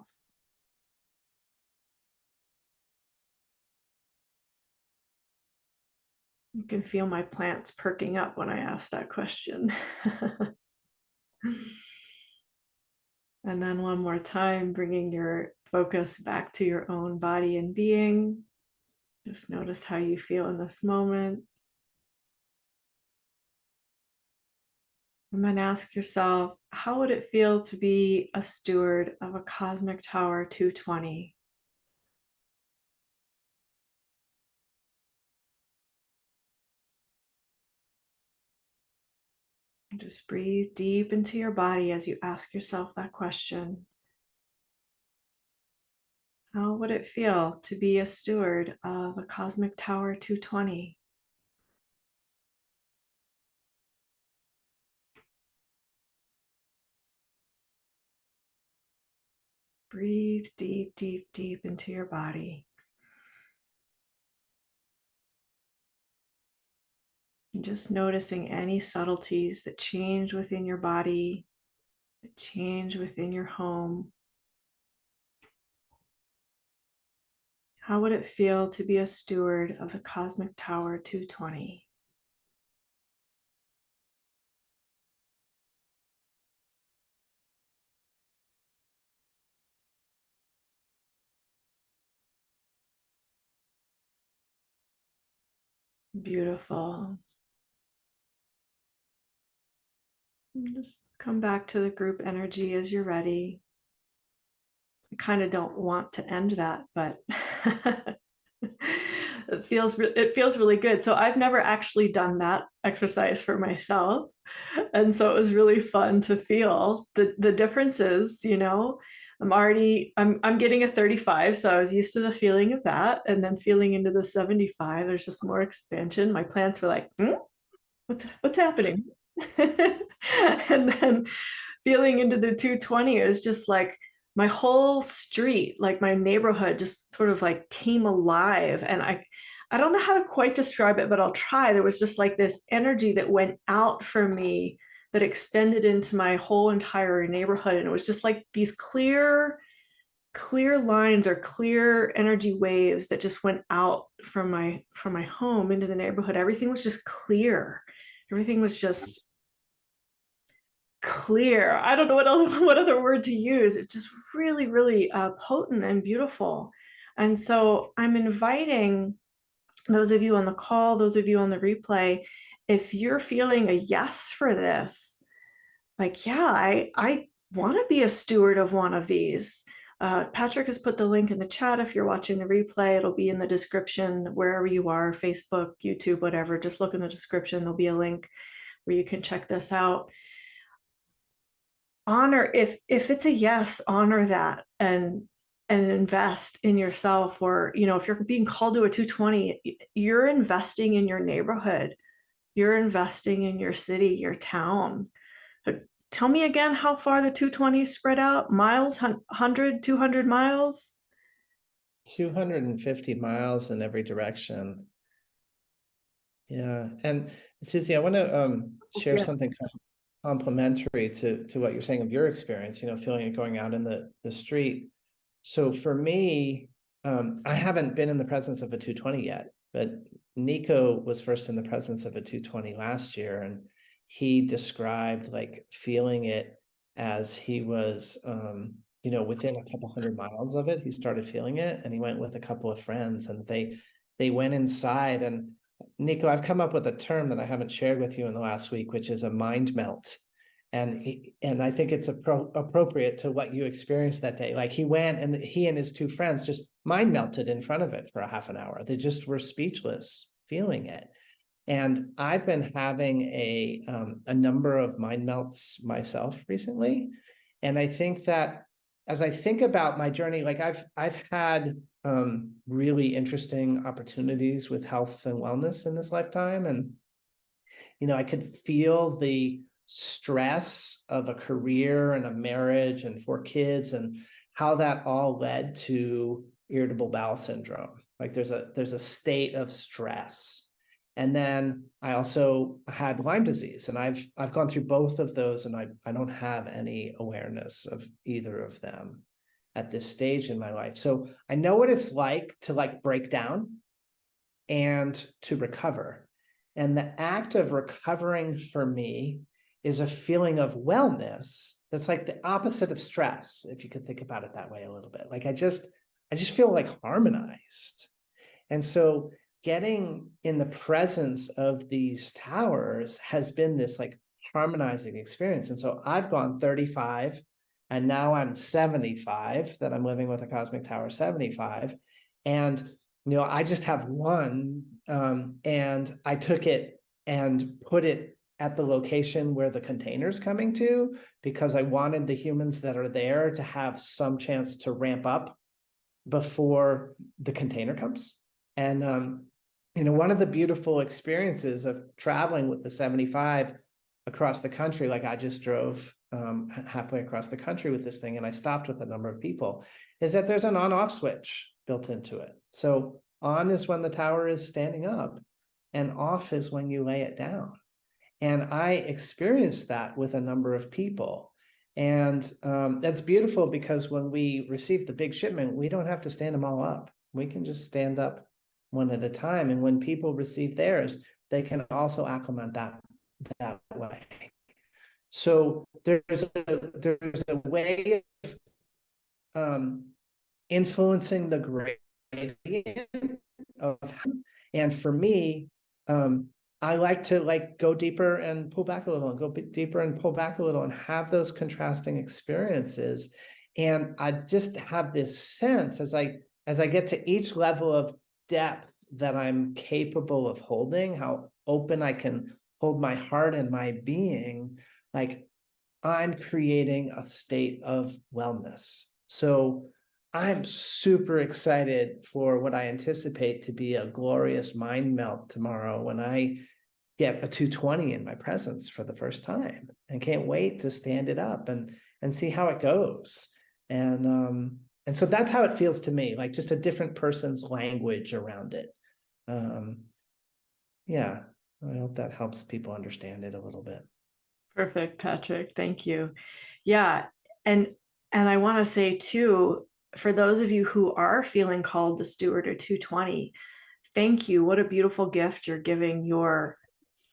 You can feel my plants perking up when I ask that question. And then one more time, bringing your focus back to your own body and being. Just notice how you feel in this moment. And then ask yourself, how would it feel to be a steward of a Cosmic Tower 220? Just breathe deep into your body as you ask yourself that question. How would it feel to be a steward of a Cosmic Tower 220? Breathe deep, deep, deep into your body. And just noticing any subtleties that change within your body, that change within your home. How would it feel to be a steward of the Cosmic Tower 220? Beautiful. And just come back to the group energy as you're ready. I kind of don't want to end that, but it feels really good. So I've never actually done that exercise for myself, and so it was really fun to feel the differences. I'm getting a 35, so I was used to the feeling of that, and then feeling into the 75. There's just more expansion. My plants were like, what's happening? And then feeling into the 220 is just like my whole street, like my neighborhood, just sort of like came alive. And I don't know how to quite describe it, but I'll try. There was just like this energy that went out from me that extended into my whole entire neighborhood. And it was just like these clear lines or clear energy waves that just went out from my home into the neighborhood. Everything was just clear. Everything was just clear. I don't know what other word to use. It's just really, really potent and beautiful. And so I'm inviting those of you on the call, those of you on the replay, if you're feeling a yes for this, like, yeah, I want to be a steward of one of these. Patrick has put the link in the chat. If you're watching the replay, it'll be in the description wherever you are, Facebook, YouTube, whatever. Just look in the description. There'll be a link where you can check this out. Honor, if it's a yes, honor that and invest in yourself. Or if you're being called to a 220, you're investing in your neighborhood, you're investing in your city, your town. Tell me again how far the 220 spread out. Miles, 100, 200 miles? 250 miles in every direction. Yeah. And Susie, I want to share something kind of complementary to what you're saying of your experience, feeling it going out in the street. So for me, I haven't been in the presence of a 220 yet, but Nico was first in the presence of a 220 last year, and he described like feeling it as he was, within a couple hundred miles of it. He started feeling it, and he went with a couple of friends, and they went inside. And Nico, I've come up with a term that I haven't shared with you in the last week, which is a mind melt. And I think it's appropriate to what you experienced that day. Like he went and he and his two friends just mind melted in front of it for a half an hour. They just were speechless feeling it. And I've been having a number of mind melts myself recently. And I think that as I think about my journey, like I've had really interesting opportunities with health and wellness in this lifetime. And, I could feel the stress of a career and a marriage and 4 kids and how that all led to irritable bowel syndrome. Like there's a state of stress. And then I also had Lyme disease, and I've gone through both of those, and I don't have any awareness of either of them at this stage in my life. So I know what it's like to like break down and to recover. And the act of recovering for me is a feeling of wellness that's like the opposite of stress, if you could think about it that way a little bit. Like I just feel like harmonized. And so getting in the presence of these towers has been this like harmonizing experience. And so I've gone 35, and now I'm 75, that I'm living with a Cosmic Tower 75. And I just have one, and I took it and put it at the location where the container's coming to, because I wanted the humans that are there to have some chance to ramp up before the container comes. And, one of the beautiful experiences of traveling with the 75 across the country, like I just drove halfway across the country with this thing, and I stopped with a number of people, is that there's an on-off switch built into it. So on is when the tower is standing up, and off is when you lay it down. And I experienced that with a number of people. And that's beautiful, because when we receive the big shipment, we don't have to stand them all up. We can just stand up one at a time. And when people receive theirs, they can also acclimate that way. So there's a way of influencing the gradient of, and for me, I like to go deeper and pull back a little, and go deeper and pull back a little, and have those contrasting experiences. And I just have this sense as I get to each level of depth that I'm capable of holding, how open I can hold my heart and my being, like I'm creating a state of wellness. So I'm super excited for what I anticipate to be a glorious mind melt tomorrow when I get a 220 in my presence for the first time, and can't wait to stand it up and see how it goes. And so that's how it feels to me, like just a different person's language around it. Yeah, I hope that helps people understand it a little bit. Perfect, Patrick. Thank you. Yeah. And I want to say too, for those of you who are feeling called to steward a 220, thank you. What a beautiful gift you're giving your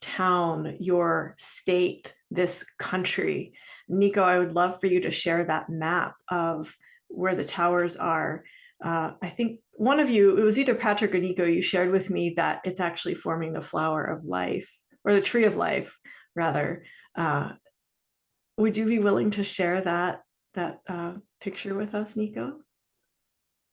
town, your state, this country. Nico, I would love for you to share that map of where the towers are. I think one of you, it was either Patrick or Nico, you shared with me that it's actually forming the flower of life, or the tree of life, rather. Would you be willing to share that picture with us, Nico?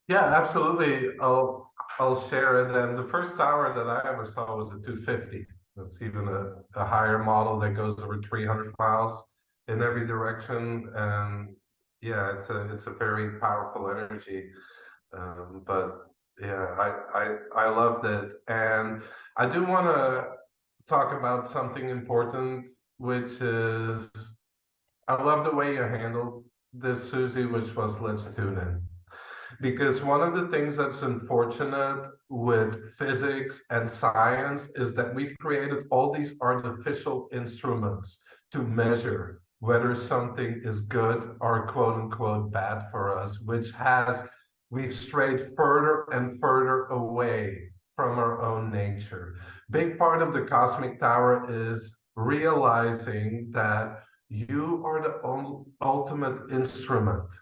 Yeah, absolutely. I'll share it. And the first tower that I ever saw was a 250. That's even a higher model that goes over 300 miles in every direction. And yeah, it's a very powerful energy. But yeah, I loved it. And I do want to talk about something important, which is I love the way you handled this, Susie, which was let's tune in. Because one of the things that's unfortunate with physics and science is that we've created all these artificial instruments to measure whether something is good or quote unquote bad for us, we've strayed further and further away from our own nature. Big part of the cosmic tower is realizing that you are the ultimate instrument.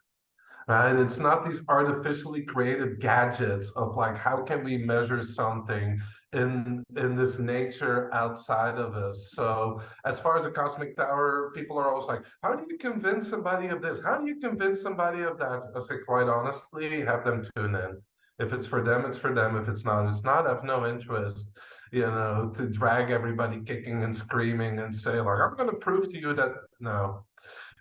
Right? It's not these artificially created gadgets of like, how can we measure something in this nature outside of us? So as far as the cosmic tower, people are always like, how do you convince somebody of this? How do you convince somebody of that? I say, quite honestly, have them tune in. If it's for them, it's for them. If it's not, it's not. I have no interest, to drag everybody kicking and screaming and say like, I'm going to prove to you that no.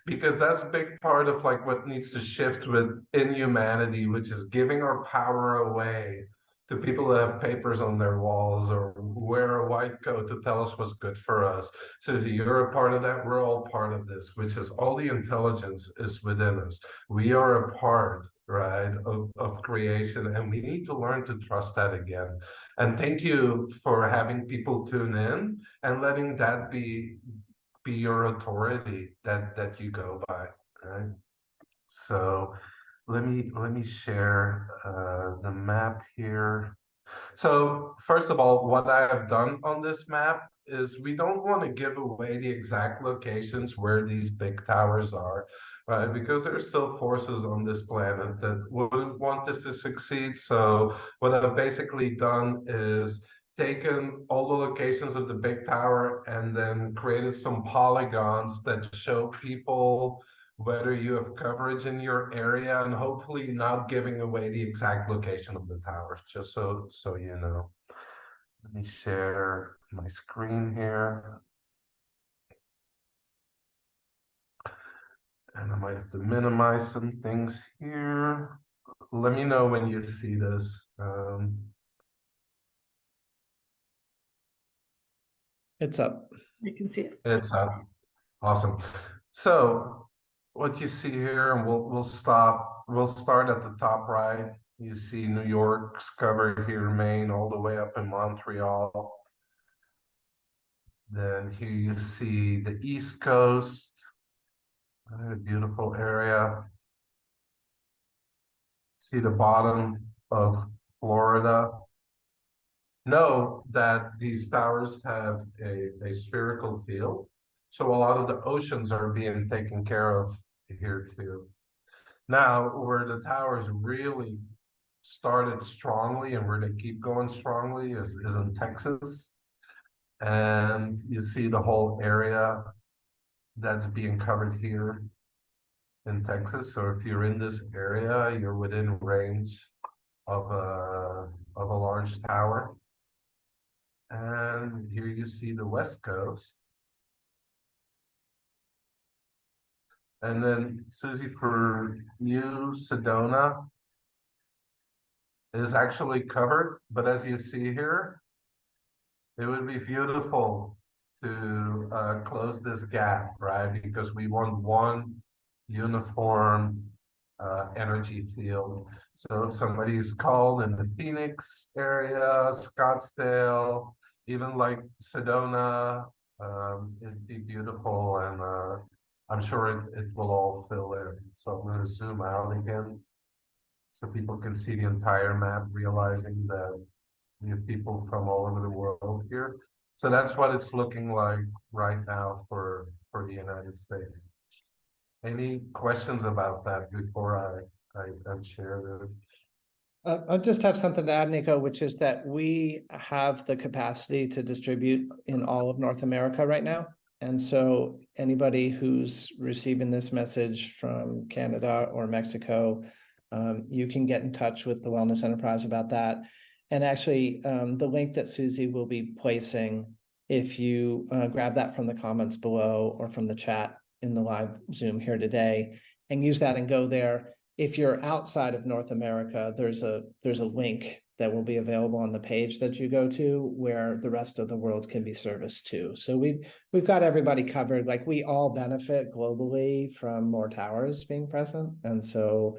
Because that's a big part of like what needs to shift within humanity, which is giving our power away to people that have papers on their walls or wear a white coat to tell us what's good for us. Susie, you're a part of that. We're all part of this, which is all the intelligence is within us. We are a part, right, of creation, and we need to learn to trust that again. And thank you for having people tune in and letting that be your authority that you go by, right? So let me share the map here. So first of all, what I have done on this map is we don't want to give away the exact locations where these big towers are, right? Because there's still forces on this planet that wouldn't want this to succeed. So what I've basically done is taken all the locations of the big tower and then created some polygons that show people whether you have coverage in your area, and hopefully not giving away the exact location of the towers, just so you know. Let me share my screen here. And I might have to minimize some things here. Let me know when you see this. It's up. You can see it. It's awesome. So what you see here, and we'll start at the top right. You see New York's covered here, Maine, all the way up in Montreal. Then here you see the East Coast, a beautiful area. See the bottom of Florida. Know that these towers have a spherical field. So a lot of the oceans are being taken care of here too. Now, where the towers really started strongly and where they keep going strongly is in Texas. And you see the whole area that's being covered here in Texas. So if you're in this area, you're within range of a large tower. And here you see the West Coast. And then, Susie, for you, Sedona is actually covered, but as you see here, it would be beautiful to close this gap, right? Because we want one uniform energy field. So if somebody's called in the Phoenix area, Scottsdale, even like Sedona, it'd be beautiful, and I'm sure it will all fill in. So I'm going to zoom out again so people can see the entire map, realizing that we have people from all over the world here. So that's what it's looking like right now for the United States. Any questions about that before I share this? I'll just have something to add, Nico, which is that we have the capacity to distribute in all of North America right now. And so anybody who's receiving this message from Canada or Mexico, you can get in touch with the Wellness Enterprise about that. And actually, the link that Susie will be placing, if you grab that from the comments below or from the chat in the live Zoom here today, and use that and go there. If you're outside of North America, there's a link that will be available on the page that you go to where the rest of the world can be serviced to. So we've got everybody covered. Like, we all benefit globally from more towers being present. And so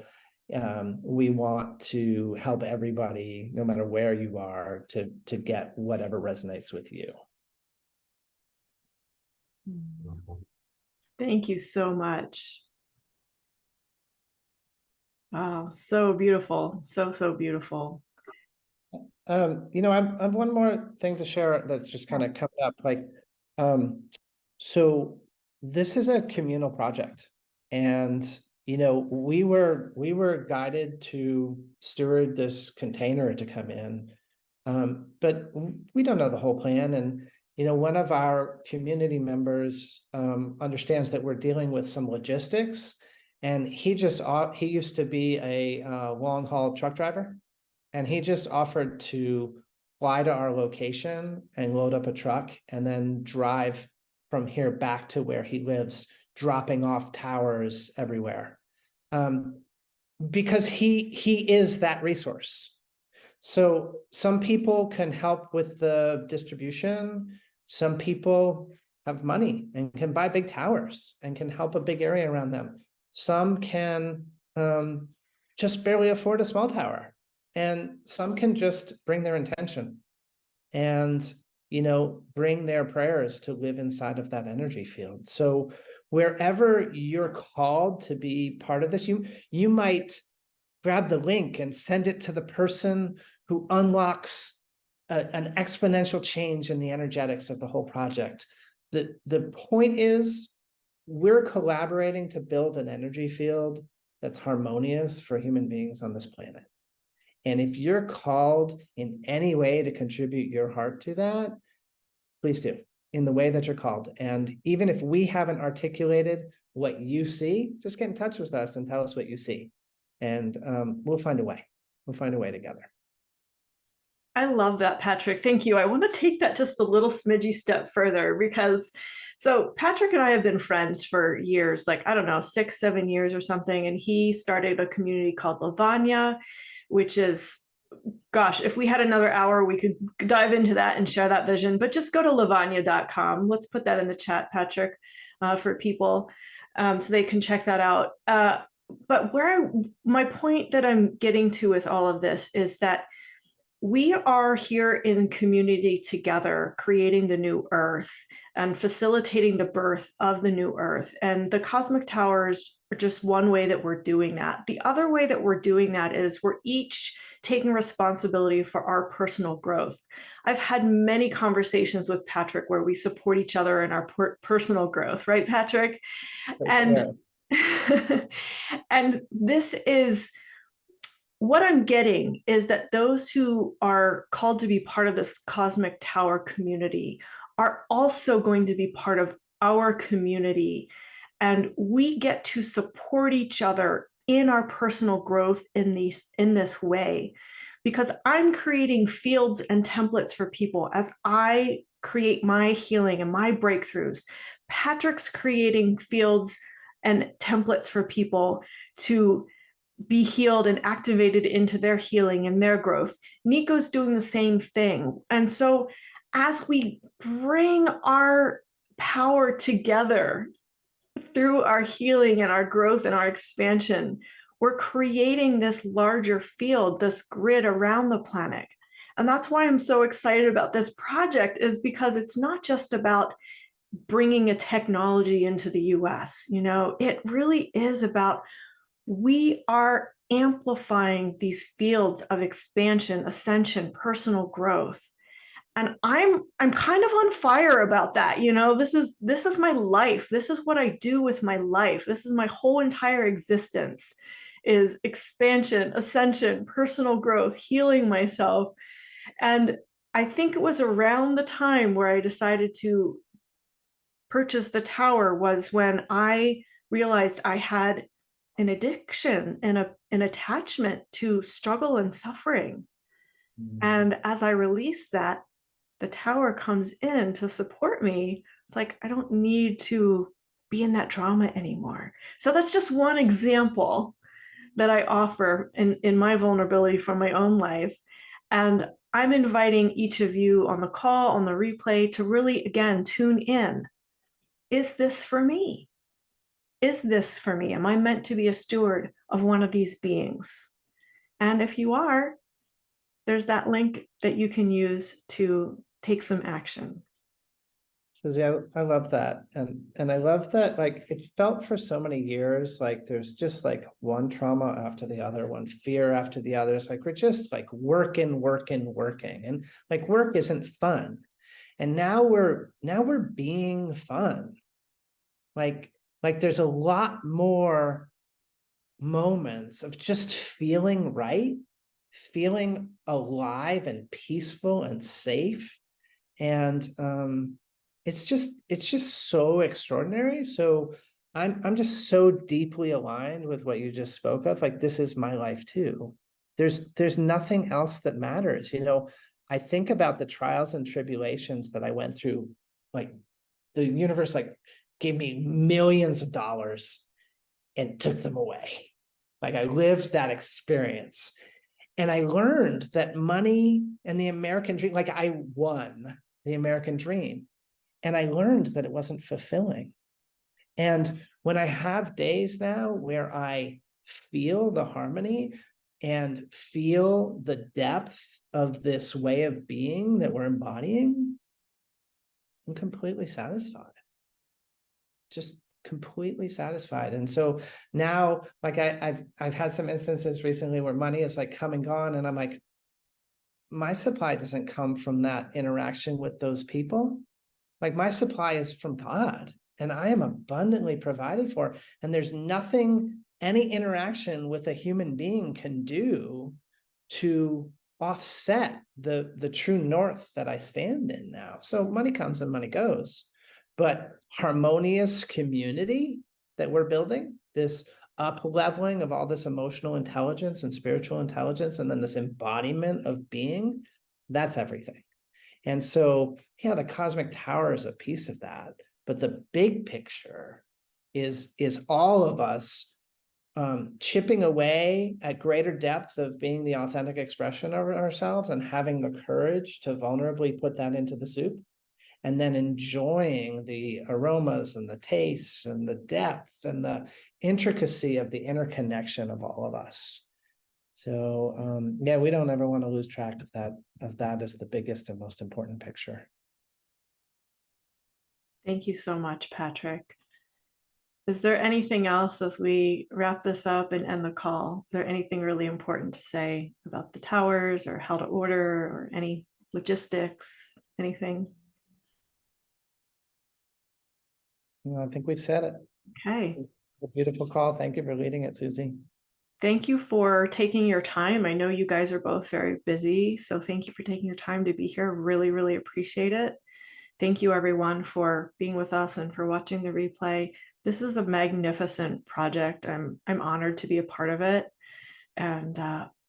we want to help everybody, no matter where you are, to get whatever resonates with you. Thank you so much. Wow, so beautiful. So beautiful. You know, I've one more thing to share that's just kind of coming up. Like, so this is a communal project, and you know, we were guided to steward this container to come in, but we don't know the whole plan. And you know, one of our community members understands that we're dealing with some logistics, and he used to be a long haul truck driver. And he just offered to fly to our location and load up a truck and then drive from here back to where he lives, dropping off towers everywhere. Because he is that resource. So some people can help with the distribution. Some people have money and can buy big towers and can help a big area around them. Some can just barely afford a small tower. And some can just bring their intention and, you know, bring their prayers to live inside of that energy field. So wherever you're called to be part of this, you might grab the link and send it to the person who unlocks an exponential change in the energetics of the whole project. The point is, we're collaborating to build an energy field that's harmonious for human beings on this planet. And if you're called in any way to contribute your heart to that, please do, in the way that you're called. And even if we haven't articulated what you see, just get in touch with us and tell us what you see. And we'll find a way. We'll find a way together. I love that, Patrick. Thank you. I want to take that just a little smidgy step further because so Patrick and I have been friends for years, like, I don't know, 6, 7 years or something. And he started a community called Lavanya, which is, gosh, if we had another hour, we could dive into that and share that vision. But just go to lavanya.com. Let's put that in the chat, Patrick, for people so they can check that out. But my point that I'm getting to with all of this is that we are here in community together, creating the new earth and facilitating the birth of the new earth. And the cosmic towers are just one way that we're doing that. The other way that we're doing that is we're each taking responsibility for our personal growth. I've had many conversations with Patrick where we support each other in our personal growth, right, Patrick? And and this is what I'm getting is that those who are called to be part of this cosmic tower community are also going to be part of our community. And we get to support each other in our personal growth in this way, because I'm creating fields and templates for people as I create my healing and my breakthroughs. Patrick's creating fields and templates for people to be healed and activated into their healing and their growth. Nico's doing the same thing. And so as we bring our power together through our healing and our growth and our expansion, we're creating this larger field, this grid around the planet. And that's why I'm so excited about this project, is because it's not just about bringing a technology into the US. It really is about, we are amplifying these fields of expansion, ascension, personal growth. And I'm kind of on fire about that. This is my life. This is what I do with my life. This is my whole entire existence, is expansion, ascension, personal growth, healing myself. And I think it was around the time where I decided to purchase the tower was when I realized I had an addiction and an attachment to struggle and suffering. And as I release that, the tower comes in to support me. It's like, I don't need to be in that drama anymore. So that's just one example that I offer in my vulnerability from my own life. And I'm inviting each of you on the call, on the replay, to really, again, tune in. Is this for me? Is this for me? Am I meant to be a steward of one of these beings? And if you are, there's that link that you can use to take some action. Susie, I love that. And I love that, like, it felt for so many years like there's just like one trauma after the other, one fear after the other. It's like we're just like working. And like work isn't fun. And now we're being fun. Like there's a lot more moments of just feeling right, feeling alive and peaceful and safe. And it's just so extraordinary. So I'm just so deeply aligned with what you just spoke of. Like, this is my life too. There's nothing else that matters. I think about the trials and tribulations that I went through. Like, the universe gave me millions of dollars and took them away. Like, I lived that experience. And I learned that money and the American dream, like, I won the American dream. And I learned that it wasn't fulfilling. And when I have days now where I feel the harmony and feel the depth of this way of being that we're embodying, I'm completely satisfied. Just completely satisfied. And so now, like, I've had some instances recently where money is like come and gone, and I'm like, my supply doesn't come from that interaction with those people. Like, my supply is from God, and I am abundantly provided for. And there's nothing any interaction with a human being can do to offset the true north that I stand in now. So money comes and money goes. But harmonious community that we're building, this up-leveling of all this emotional intelligence and spiritual intelligence, and then this embodiment of being, That's everything. And so, yeah, the cosmic tower is a piece of that, but the big picture is all of us chipping away at greater depth of being the authentic expression of ourselves and having the courage to vulnerably put that into the soup, and then enjoying the aromas and the tastes and the depth and the intricacy of the interconnection of all of us. So yeah, we don't ever want to lose track of that as the biggest and most important picture. Thank you so much, Patrick. Is there anything else as we wrap this up and end the call? Is there anything really important to say about the towers or how to order or any logistics, anything? I think we've said it. Okay. It's a beautiful call. Thank you for leading it, Susie. Thank you for taking your time. I know you guys are both very busy, so thank you for taking your time to be here. Really, really appreciate it. Thank you everyone for being with us and for watching the replay. This is a magnificent project. I'm honored to be a part of it. And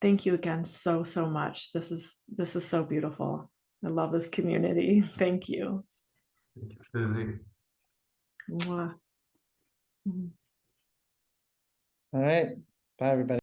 thank you again so much. This is so beautiful. I love this community. Thank you. Thank you, Susie. Mwah. All right. Bye, everybody.